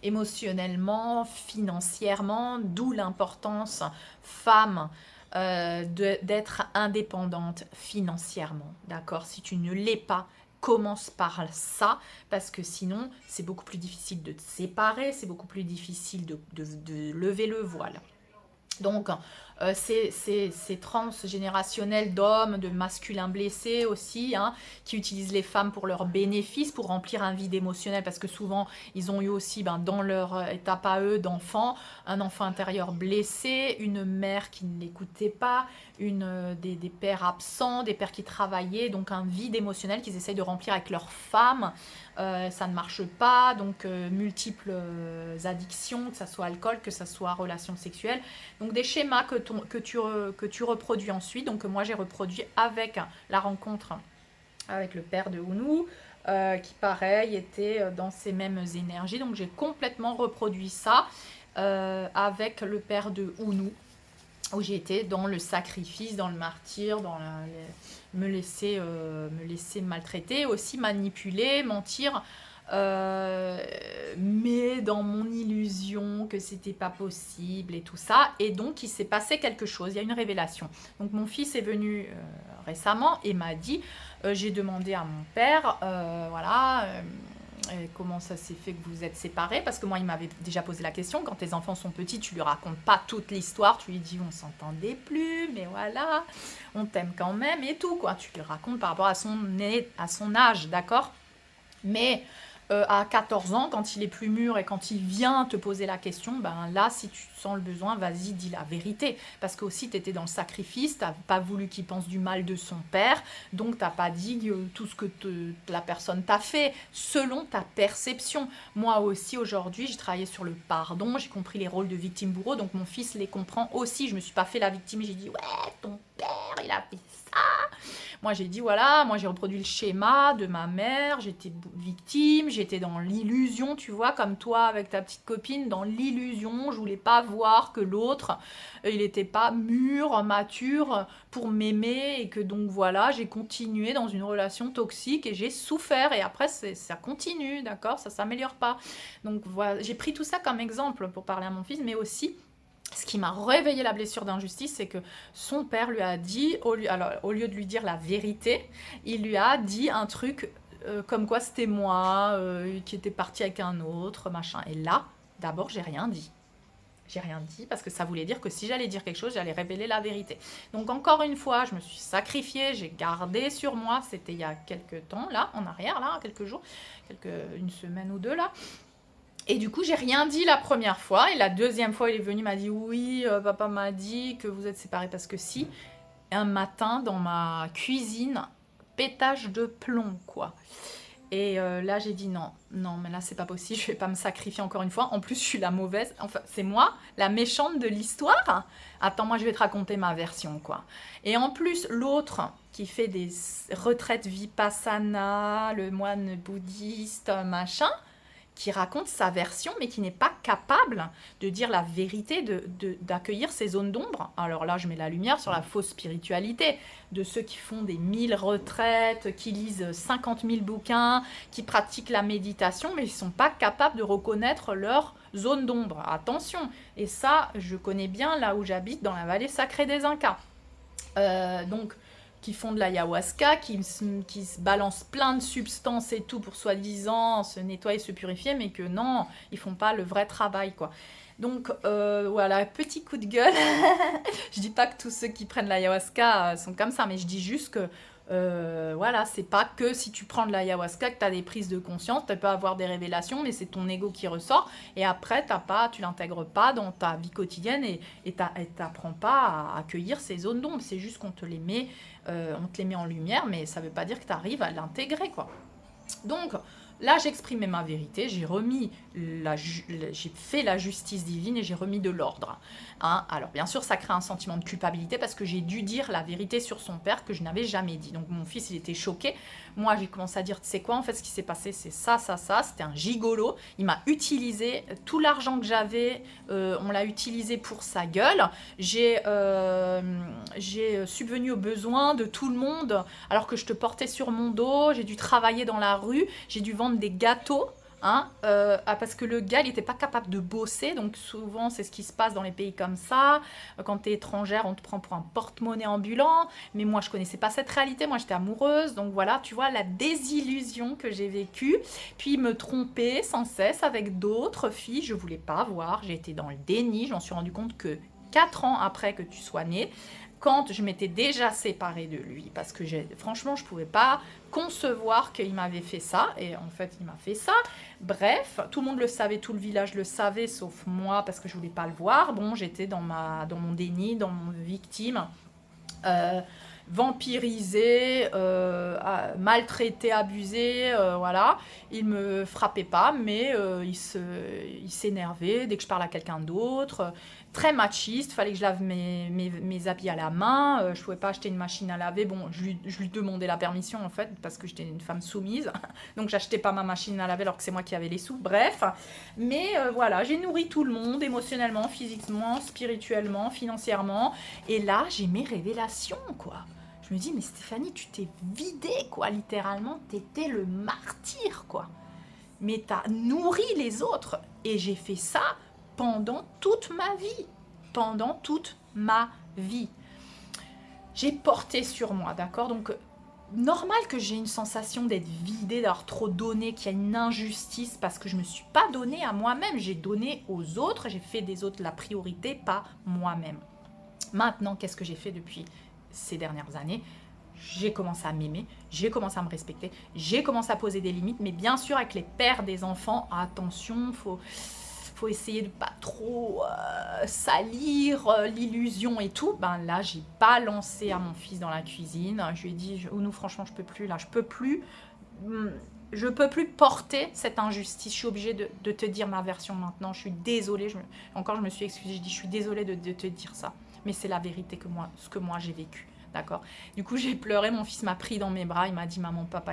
émotionnellement, financièrement, d'où l'importance femme d'être indépendante financièrement, d'accord? Si tu ne l'es pas, commence par ça, parce que sinon c'est beaucoup plus difficile de te séparer, c'est beaucoup plus difficile de lever le voile. Donc ces transgénérationnels d'hommes, de masculins blessés aussi, hein, qui utilisent les femmes pour leur bénéfice, pour remplir un vide émotionnel, parce que souvent ils ont eu aussi dans leur étape à eux d'enfant, un enfant intérieur blessé, une mère qui ne l'écoutait pas, des pères absents, des pères qui travaillaient, donc un vide émotionnel qu'ils essayent de remplir avec leurs femmes. Ça ne marche pas, donc multiples addictions, que ce soit alcool, que ce soit relations sexuelles. Donc des schémas que tu reproduis ensuite, donc que moi j'ai reproduit avec la rencontre avec le père de Ounou, qui pareil était dans ces mêmes énergies. Donc j'ai complètement reproduit ça. avec le père de Ounou, où j'étais dans le sacrifice, dans le martyr, dans me laisser maltraiter, aussi manipuler, mentir, mais dans mon illusion que c'était pas possible et tout ça. Et donc il s'est passé quelque chose, il y a une révélation. Donc mon fils est venu récemment et m'a dit, j'ai demandé à mon père, voilà, comment ça s'est fait que vous êtes séparés, parce que moi il m'avait déjà posé la question, quand tes enfants sont petits tu lui racontes pas toute l'histoire, tu lui dis on s'entendait plus mais voilà on t'aime quand même et tout quoi, tu lui racontes par rapport à son âge, d'accord, mais à 14 ans, quand il est plus mûr et quand il vient te poser la question, ben là, si tu sens le besoin, vas-y, dis la vérité. Parce que aussi, tu étais dans le sacrifice, tu n'as pas voulu qu'il pense du mal de son père, donc tu n'as pas dit tout ce que la personne t'a fait, selon ta perception. Moi aussi, aujourd'hui, j'ai travaillé sur le pardon, j'ai compris les rôles de victime-bourreau, donc mon fils les comprend aussi. Je ne me suis pas fait la victime, j'ai dit, ouais, ton père, il a fait ça. Moi, j'ai dit, voilà, moi, j'ai reproduit le schéma de ma mère, j'étais victime, j'étais dans l'illusion, tu vois, comme toi avec ta petite copine, dans l'illusion, je voulais pas voir que l'autre, il n'était pas mûr, mature pour m'aimer, et que donc, voilà, j'ai continué dans une relation toxique et j'ai souffert, et après, ça continue, d'accord, ça s'améliore pas. Donc, voilà, j'ai pris tout ça comme exemple pour parler à mon fils, mais aussi, ce qui m'a réveillé la blessure d'injustice, c'est que son père lui a dit, au lieu de lui dire la vérité, il lui a dit un truc comme quoi c'était moi qui était partie avec un autre, machin. Et là, d'abord, j'ai rien dit. J'ai rien dit parce que ça voulait dire que si j'allais dire quelque chose, j'allais révéler la vérité. Donc encore une fois, je me suis sacrifiée, j'ai gardé sur moi, c'était il y a quelques temps, là, en arrière, là, quelques jours, une semaine ou deux, là. Et du coup, j'ai rien dit la première fois. Et la deuxième fois, il est venu, il m'a dit, oui, papa m'a dit que vous êtes séparés parce que si. Un matin, dans ma cuisine, pétage de plomb, quoi. Et là, j'ai dit non, non, mais là, c'est pas possible, je vais pas me sacrifier encore une fois. En plus, je suis la mauvaise. Enfin, c'est moi, la méchante de l'histoire. Attends, moi, je vais te raconter ma version, quoi. Et en plus, l'autre qui fait des retraites vipassana, le moine bouddhiste, machin, qui raconte sa version, mais qui n'est pas capable de dire la vérité, d'accueillir ces zones d'ombre. Alors là, je mets la lumière sur la fausse spiritualité de ceux qui font des 1000 retraites, qui lisent 50 000 bouquins, qui pratiquent la méditation, mais ils ne sont pas capables de reconnaître leur zone d'ombre. Attention, et ça, je connais bien là où j'habite, dans la vallée sacrée des Incas. Donc, qui font de l'ayahuasca, qui se balancent plein de substances et tout pour soi-disant se nettoyer, se purifier, mais que non, ils font pas le vrai travail, quoi. Donc voilà, petit coup de gueule. Je dis pas que tous ceux qui prennent l'ayahuasca sont comme ça, mais je dis juste que voilà, c'est pas que si tu prends de l'ayahuasca que tu as des prises de conscience, tu peux avoir des révélations, mais c'est ton ego qui ressort, et après tu l'intègres pas dans ta vie quotidienne, et t'apprends pas à accueillir ces zones d'ombre. C'est juste qu'on te les met en lumière, mais ça veut pas dire que tu arrives à l'intégrer, quoi. Donc là, j'exprimais ma vérité, j'ai fait la justice divine et j'ai remis de l'ordre. Hein. Alors bien sûr, ça crée un sentiment de culpabilité parce que j'ai dû dire la vérité sur son père que je n'avais jamais dit. Donc mon fils, il était choqué. Moi, j'ai commencé à dire, tu sais quoi, en fait, ce qui s'est passé, c'est ça, ça, ça. C'était un gigolo. Il m'a utilisé tout l'argent que j'avais, on l'a utilisé pour sa gueule. J'ai subvenu aux besoins de tout le monde alors que je te portais sur mon dos. J'ai dû travailler dans la rue, j'ai dû vendre des gâteaux. Hein, parce que le gars, il n'était pas capable de bosser, donc souvent c'est ce qui se passe dans les pays comme ça. Quand tu es étrangère, on te prend pour un porte-monnaie ambulant, mais moi je connaissais pas cette réalité, moi j'étais amoureuse, donc voilà, tu vois la désillusion que j'ai vécue, puis me tromper sans cesse avec d'autres filles, je voulais pas voir, j'ai été dans le déni, j'en suis rendu compte que 4 ans après que tu sois née, quand je m'étais déjà séparée de lui, parce que franchement, je ne pouvais pas concevoir qu'il m'avait fait ça, et en fait, il m'a fait ça. Bref, tout le monde le savait, tout le village le savait, sauf moi, parce que je ne voulais pas le voir. Bon, j'étais dans mon déni, dans mon victime. vampirisé, maltraité, abusé, voilà. Il me frappait pas, mais il s'énervait dès que je parlais à quelqu'un d'autre. Très machiste, fallait que je lave mes habits à la main, je pouvais pas acheter une machine à laver. Bon, je lui demandais la permission en fait, parce que j'étais une femme soumise, donc j'achetais pas ma machine à laver alors que c'est moi qui avais les sous, bref. Mais voilà, j'ai nourri tout le monde, émotionnellement, physiquement, spirituellement, financièrement, et là j'ai mes révélations, quoi. Je me dis, mais Stéphanie, tu t'es vidée, quoi, littéralement, t'étais le martyr, quoi. Mais t'as nourri les autres, et j'ai fait ça pendant toute ma vie. Pendant toute ma vie. J'ai porté sur moi, d'accord? Donc, normal que j'ai une sensation d'être vidée, d'avoir trop donné, qu'il y a une injustice, parce que je ne me suis pas donnée à moi-même. J'ai donné aux autres, j'ai fait des autres la priorité, pas moi-même. Maintenant, qu'est-ce que j'ai fait depuis ces dernières années? J'ai commencé à m'aimer, j'ai commencé à me respecter, j'ai commencé à poser des limites, mais bien sûr avec les pères des enfants, attention, faut essayer de pas trop salir l'illusion et tout. Ben là, j'ai balancé à mon fils dans la cuisine. Je lui ai dit, nous franchement, je peux plus. Là, je peux plus porter cette injustice. Je suis obligée de te dire ma version maintenant. Je suis désolée. Encore, je me suis excusée. Je dis, je suis désolée de te dire ça. Mais c'est la vérité ce que moi j'ai vécu. D'accord. Du coup, j'ai pleuré. Mon fils m'a pris dans mes bras. Il m'a dit, maman, papa,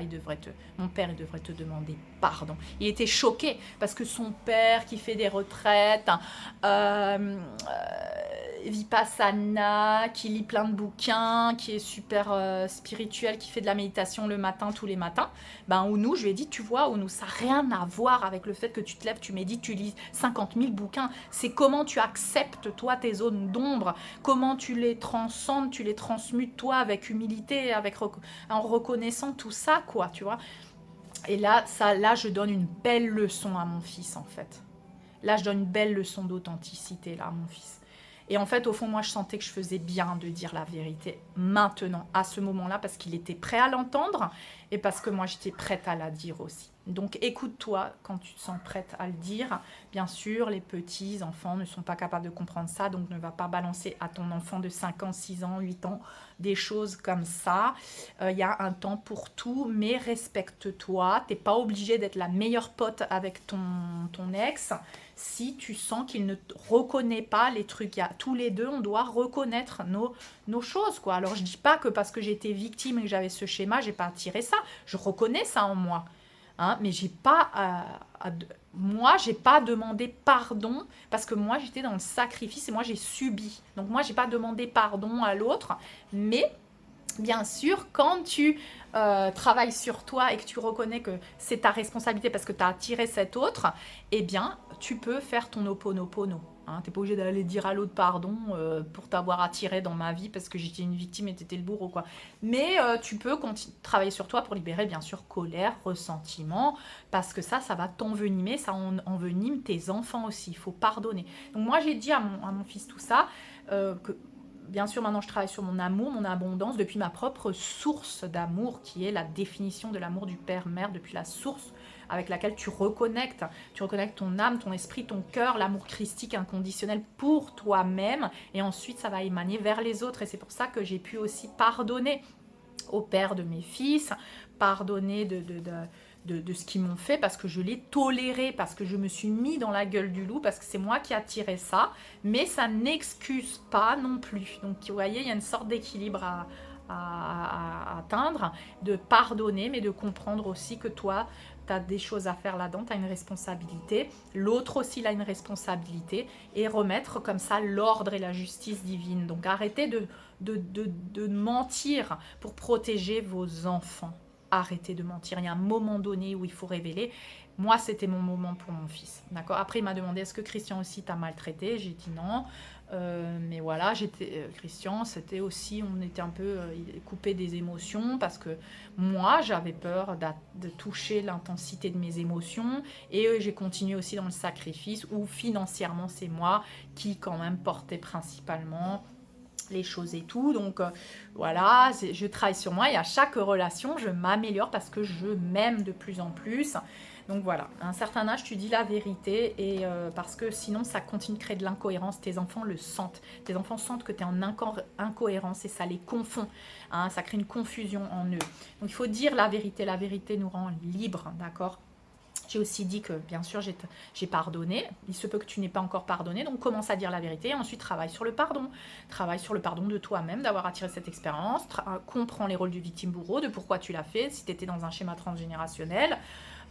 mon père, il devrait te demander pardon. Il était choqué parce que son père qui fait des retraites, Vipassana, qui lit plein de bouquins, qui est super spirituel, qui fait de la méditation le matin, tous les matins, ben Ounou, je lui ai dit, tu vois, Ounou, ça n'a rien à voir avec le fait que tu te lèves, tu médites, tu lis 50 000 bouquins. C'est comment tu acceptes, toi, tes zones d'ombre, comment tu les transcendes, tu les transmutes, toi, avec humilité, en reconnaissant tout ça, quoi, tu vois. Et là, je donne une belle leçon à mon fils, en fait. Là, je donne une belle leçon d'authenticité, là, à mon fils. Et en fait, au fond, moi, je sentais que je faisais bien de dire la vérité maintenant, à ce moment-là, parce qu'il était prêt à l'entendre et parce que moi, j'étais prête à la dire aussi. Donc, écoute-toi quand tu te sens prête à le dire. Bien sûr, les petits enfants ne sont pas capables de comprendre ça, donc ne va pas balancer à ton enfant de 5 ans, 6 ans, 8 ans, des choses comme ça. Il y a un temps pour tout, mais respecte-toi. Tu n'es pas obligé d'être la meilleure pote avec ton ex. Si tu sens qu'il ne reconnaît pas les trucs, tous les deux, on doit reconnaître nos choses, quoi. Alors, je dis pas que parce que j'ai été victime et que j'avais ce schéma, j'ai pas attiré ça. Je reconnais ça en moi. Hein, mais j'ai pas demandé pardon parce que moi, j'étais dans le sacrifice et moi, j'ai subi. Donc, moi, j'ai pas demandé pardon à l'autre, mais bien sûr, quand tu travailles sur toi et que tu reconnais que c'est ta responsabilité parce que tu as attiré cet autre, eh bien, tu peux faire ton Ho'oponopono. Hein, tu n'es pas obligé d'aller dire à l'autre pardon pour t'avoir attiré dans ma vie parce que j'étais une victime et tu étais le bourreau, quoi. Mais tu peux travailler sur toi pour libérer, bien sûr, colère, ressentiment, parce que ça va t'envenimer, ça envenime tes enfants aussi. Il faut pardonner. Donc moi, j'ai dit à mon fils tout ça, que bien sûr, maintenant, je travaille sur mon amour, mon abondance, depuis ma propre source d'amour, qui est la définition de l'amour du Père-Mère, depuis la source avec laquelle tu reconnectes ton âme, ton esprit, ton cœur, l'amour christique inconditionnel pour toi-même, et ensuite, ça va émaner vers les autres, et c'est pour ça que j'ai pu aussi pardonner au père de mes fils, pardonner de ce qu'ils m'ont fait parce que je l'ai toléré, parce que je me suis mis dans la gueule du loup, parce que c'est moi qui ai attiré ça, mais ça n'excuse pas non plus. Donc vous voyez, il y a une sorte d'équilibre à atteindre, de pardonner, mais de comprendre aussi que toi, tu as des choses à faire là-dedans, tu as une responsabilité, l'autre aussi il a une responsabilité, et remettre comme ça l'ordre et la justice divine. Donc arrêtez de mentir pour protéger vos enfants. Arrêtez de mentir. Il y a un moment donné où il faut révéler. Moi, c'était mon moment pour mon fils. D'accord. Après, il m'a demandé, est-ce que Christian aussi t'a maltraité? J'ai dit non. Mais voilà, Christian, c'était aussi, on était un peu coupé des émotions parce que moi, j'avais peur de toucher l'intensité de mes émotions, et j'ai continué aussi dans le sacrifice où financièrement, c'est moi qui quand même portais principalement les choses et tout. Donc voilà, je travaille sur moi, et à chaque relation, je m'améliore parce que je m'aime de plus en plus. Donc voilà, à un certain âge, tu dis la vérité et parce que sinon, ça continue de créer de l'incohérence. Tes enfants le sentent. Tes enfants sentent que tu es en incohérence et ça les confond. Hein, ça crée une confusion en eux. Donc il faut dire la vérité. La vérité nous rend libres, d'accord? J'ai aussi dit que, bien sûr, j'ai pardonné. Il se peut que tu n'aies pas encore pardonné. Donc, commence à dire la vérité. Ensuite, travaille sur le pardon. Travaille sur le pardon de toi-même, d'avoir attiré cette expérience. Comprends les rôles du victime-bourreau, de pourquoi tu l'as fait, si tu étais dans un schéma transgénérationnel.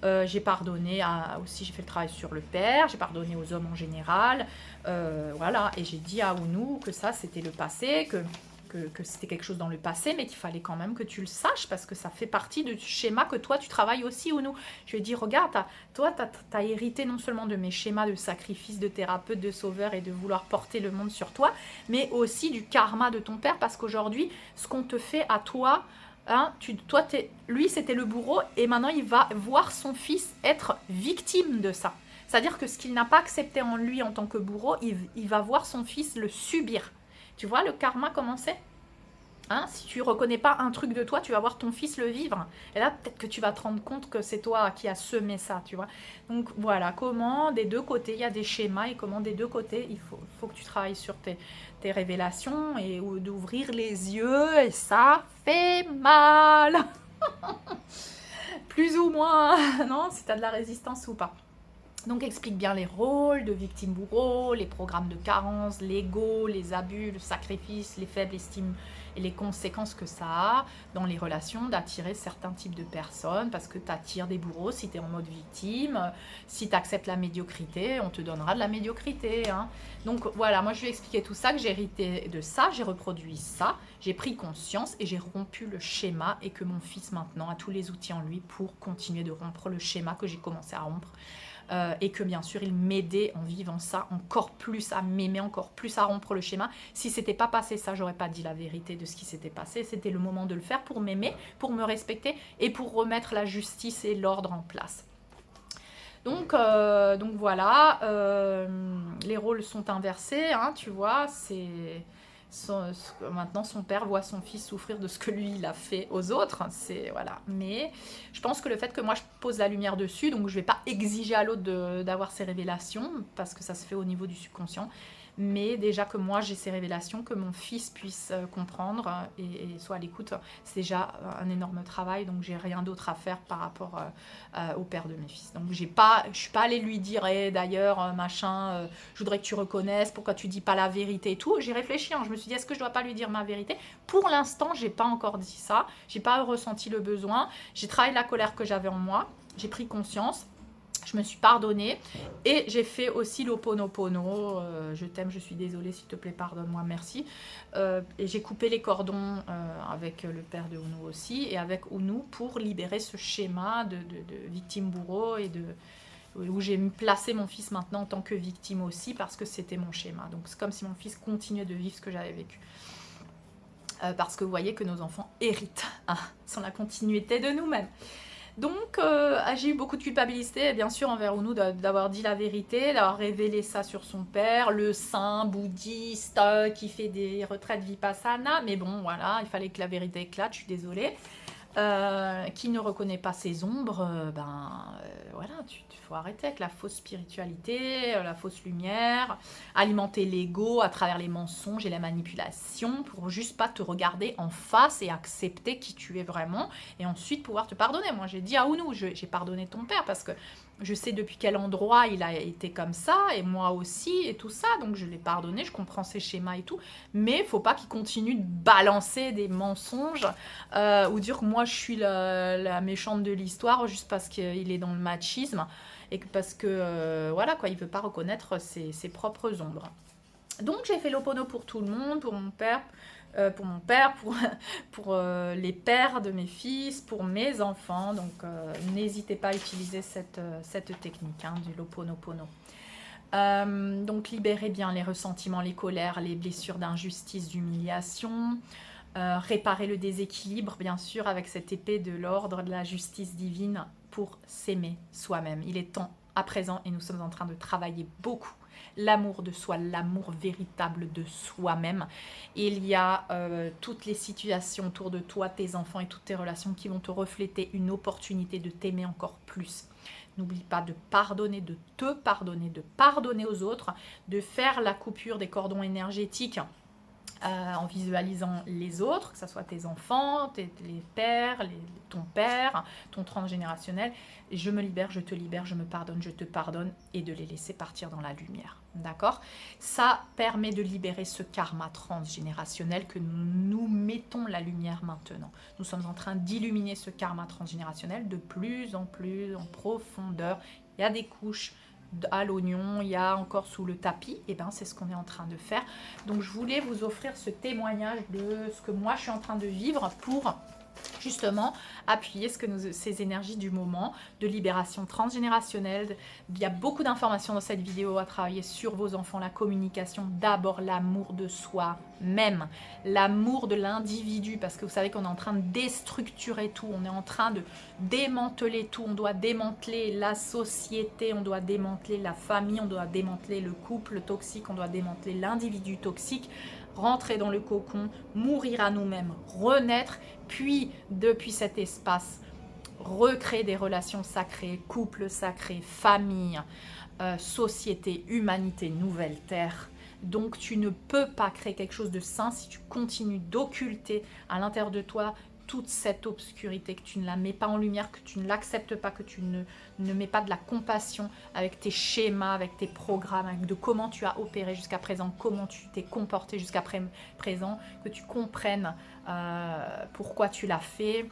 J'ai pardonné aussi, j'ai fait le travail sur le père. J'ai pardonné aux hommes en général. Voilà. Et j'ai dit à Ounou que ça, c'était le passé, que c'était quelque chose dans le passé, mais qu'il fallait quand même que tu le saches parce que ça fait partie du schéma que toi, tu travailles aussi ou nous. Je lui ai dit, regarde, toi, tu as hérité non seulement de mes schémas de sacrifice, de thérapeute, de sauveur et de vouloir porter le monde sur toi, mais aussi du karma de ton père parce qu'aujourd'hui, ce qu'on te fait à toi, hein, lui, c'était le bourreau et maintenant, il va voir son fils être victime de ça. C'est-à-dire que ce qu'il n'a pas accepté en lui en tant que bourreau, il va voir son fils le subir. Tu vois le karma comment c'est? Hein, si tu ne reconnais pas un truc de toi, tu vas voir ton fils le vivre. Et là, peut-être que tu vas te rendre compte que c'est toi qui as semé ça, tu vois. Donc voilà, comment des deux côtés, il y a des schémas et comment des deux côtés, il faut que tu travailles sur tes révélations et d'ouvrir les yeux. Et ça fait mal. Plus ou moins, non, si tu as de la résistance ou pas. Donc explique bien les rôles de victime-bourreau, les programmes de carence, l'ego, les abus, le sacrifice, les faibles estimes et les conséquences que ça a dans les relations d'attirer certains types de personnes parce que tu attires des bourreaux si tu es en mode victime. Si tu acceptes la médiocrité, on te donnera de la médiocrité. Hein. Donc voilà, moi je lui ai expliqué tout ça, que j'ai hérité de ça, j'ai reproduit ça, j'ai pris conscience et j'ai rompu le schéma et que mon fils maintenant a tous les outils en lui pour continuer de rompre le schéma que j'ai commencé à rompre. Et que bien sûr il m'aidait en vivant ça encore plus à m'aimer, encore plus à rompre le schéma. Si c'était pas passé ça, j'aurais pas dit la vérité de ce qui s'était passé. C'était le moment de le faire pour m'aimer, pour me respecter et pour remettre la justice et l'ordre en place. Donc voilà, les rôles sont inversés, hein, tu vois, maintenant son père voit son fils souffrir de ce que lui il a fait aux autres, c'est voilà. Mais je pense que le fait que moi je pose la lumière dessus, donc je vais pas exiger à l'autre d'avoir ses révélations parce que ça se fait au niveau du subconscient, mais déjà que moi j'ai ces révélations, que mon fils puisse comprendre et soit à l'écoute, c'est déjà un énorme travail, donc j'ai rien d'autre à faire par rapport au père de mes fils. Donc je suis pas allée lui dire d'ailleurs machin, je voudrais que tu reconnaisses, pourquoi tu dis pas la vérité et tout. J'ai réfléchi, hein, je me suis dit est-ce que je dois pas lui dire ma vérité? Pour l'instant j'ai pas encore dit ça, j'ai pas ressenti le besoin, j'ai travaillé la colère que j'avais en moi, j'ai pris conscience. Je me suis pardonnée et j'ai fait aussi l'Ho'oponopono. Je t'aime, je suis désolée, s'il te plaît, pardonne-moi, merci. Et j'ai coupé les cordons avec le père de Ounou aussi et avec Ounou pour libérer ce schéma de victime-bourreau et où j'ai placé mon fils maintenant en tant que victime aussi parce que c'était mon schéma. Donc c'est comme si mon fils continuait de vivre ce que j'avais vécu. Parce que vous voyez que nos enfants héritent, hein, sont la continuité de nous-mêmes. Donc, j'ai eu beaucoup de culpabilité, bien sûr, envers Ounou d'avoir dit la vérité, d'avoir révélé ça sur son père, le saint bouddhiste qui fait des retraites vipassana. Mais bon, voilà, il fallait que la vérité éclate, je suis désolée. Qui ne reconnaît pas ses ombres, voilà, faut arrêter avec la fausse spiritualité, la fausse lumière, alimenter l'ego à travers les mensonges et la manipulation pour juste pas te regarder en face et accepter qui tu es vraiment et ensuite pouvoir te pardonner. Moi j'ai dit à Ounou, j'ai pardonné ton père parce que je sais depuis quel endroit il a été comme ça et moi aussi et tout ça, donc je l'ai pardonné, je comprends ses schémas et tout, mais faut pas qu'il continue de balancer des mensonges ou dire que moi je suis la méchante de l'histoire juste parce qu'il est dans le machisme et parce que voilà quoi, il veut pas reconnaître ses propres ombres. Donc j'ai fait l'Ho'oponopono pour tout le monde, pour mon père, pour les pères de mes fils, pour mes enfants. Donc n'hésitez pas à utiliser cette technique hein, du Ho'oponopono. Donc libérez bien les ressentiments, les colères, les blessures d'injustice, d'humiliation. Réparer le déséquilibre, bien sûr, avec cette épée de l'ordre de la justice divine pour s'aimer soi-même. Il est temps à présent et nous sommes en train de travailler beaucoup l'amour de soi, l'amour véritable de soi-même. Il y a toutes les situations autour de toi, tes enfants et toutes tes relations qui vont te refléter une opportunité de t'aimer encore plus. N'oublie pas de pardonner, de te pardonner, de pardonner aux autres, de faire la coupure des cordons énergétiques en visualisant les autres, que ce soit tes enfants, les pères, ton père, ton transgénérationnel. Je me libère, je te libère, je me pardonne, je te pardonne, et de les laisser partir dans la lumière. D'accord? Ça permet de libérer ce karma transgénérationnel que nous mettons la lumière maintenant. Nous sommes en train d'illuminer ce karma transgénérationnel de plus en profondeur. Il y a des couches à l'oignon, il y a encore sous le tapis, et bien c'est ce qu'on est en train de faire. Donc je voulais vous offrir ce témoignage de ce que moi je suis en train de vivre pour justement appuyer ces énergies du moment de libération transgénérationnelle. Il y a beaucoup d'informations dans cette vidéo à travailler sur vos enfants, la communication, d'abord l'amour de soi-même, l'amour de l'individu, parce que vous savez qu'on est en train de déstructurer tout, on est en train de démanteler tout, on doit démanteler la société, on doit démanteler la famille, on doit démanteler le couple toxique, on doit démanteler l'individu toxique, rentrer dans le cocon, mourir à nous-mêmes, renaître, puis depuis cet espace, recréer des relations sacrées, couple sacré, famille, société, humanité, nouvelle terre. Donc tu ne peux pas créer quelque chose de sain si tu continues d'occulter à l'intérieur de toi toute cette obscurité, que tu ne la mets pas en lumière, que tu ne l'acceptes pas, que tu ne mets pas de la compassion avec tes schémas, avec tes programmes, avec de comment tu as opéré jusqu'à présent, comment tu t'es comporté jusqu'à présent, que tu comprennes pourquoi tu l'as fait,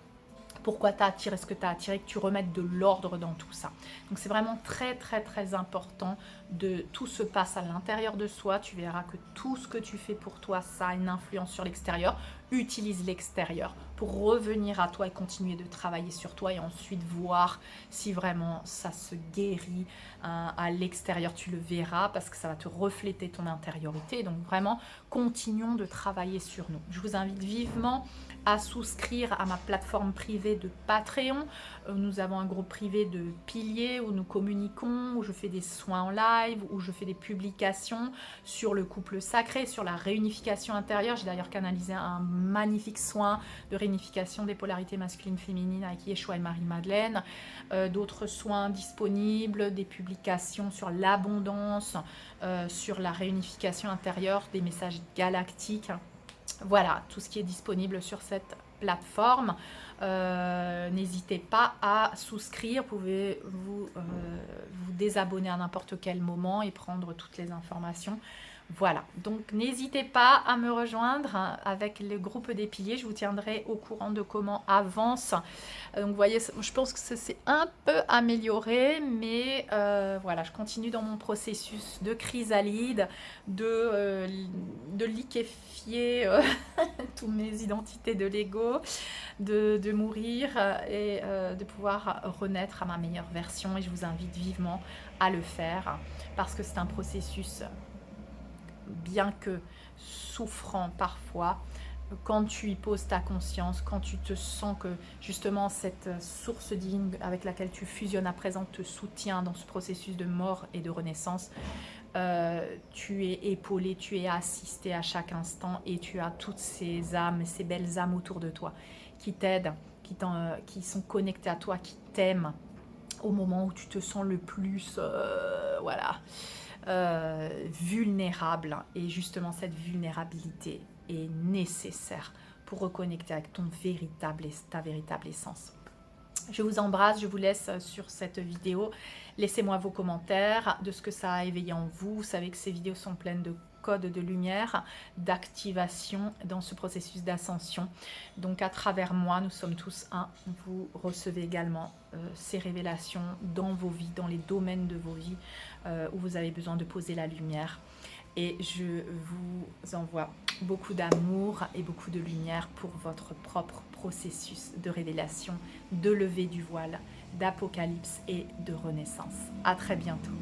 pourquoi tu as attiré ce que tu as attiré, que tu remettes de l'ordre dans tout ça. Donc c'est vraiment très très très important, tout se passe à l'intérieur de soi. Tu verras que tout ce que tu fais pour toi, ça a une influence sur l'extérieur. Utilise l'extérieur pour revenir à toi et continuer de travailler sur toi, et ensuite voir si vraiment ça se guérit à l'extérieur. Tu le verras parce que ça va te refléter ton intériorité. Donc vraiment, continuons de travailler sur nous. Je vous invite vivement à souscrire à ma plateforme privée de Patreon. Nous avons un groupe privé de piliers où nous communiquons, où je fais des soins en live, où je fais des publications sur le couple sacré, sur la réunification intérieure. J'ai d'ailleurs canalisé un magnifique soin de réunification des polarités masculines féminines avec Yeshua et Marie-Madeleine. D'autres soins disponibles, des publications sur l'abondance, sur la réunification intérieure, des messages galactiques. Voilà, tout ce qui est disponible sur cette plateforme. N'hésitez pas à souscrire. Vous pouvez vous désabonner à n'importe quel moment et prendre toutes les informations. Voilà, donc n'hésitez pas à me rejoindre avec le groupe des piliers. Je vous tiendrai au courant de comment avance. Donc vous voyez, je pense que ça s'est un peu amélioré, mais voilà, je continue dans mon processus de chrysalide, de liquéfier toutes mes identités de l'ego, de mourir et de pouvoir renaître à ma meilleure version. Et je vous invite vivement à le faire parce que c'est un processus, bien que souffrant parfois, quand tu y poses ta conscience, quand tu te sens que justement cette source divine avec laquelle tu fusionnes à présent te soutient dans ce processus de mort et de renaissance, tu es épaulé, tu es assisté à chaque instant, et tu as toutes ces âmes, ces belles âmes autour de toi qui t'aident, qui sont connectées à toi, qui t'aiment au moment où tu te sens le plus voilà, vulnérable. Et justement cette vulnérabilité est nécessaire pour reconnecter avec ta véritable essence. Je vous embrasse, je vous laisse sur cette vidéo. Laissez-moi vos commentaires de ce que ça a éveillé en vous. Vous savez que ces vidéos sont pleines de codes de lumière, d'activation dans ce processus d'ascension. Donc à travers moi, nous sommes tous un. Vous recevez également ces révélations dans vos vies, dans les domaines de vos vies où vous avez besoin de poser la lumière. Et je vous envoie beaucoup d'amour et beaucoup de lumière pour votre propre processus de révélation, de levée du voile, d'apocalypse et de renaissance. À très bientôt.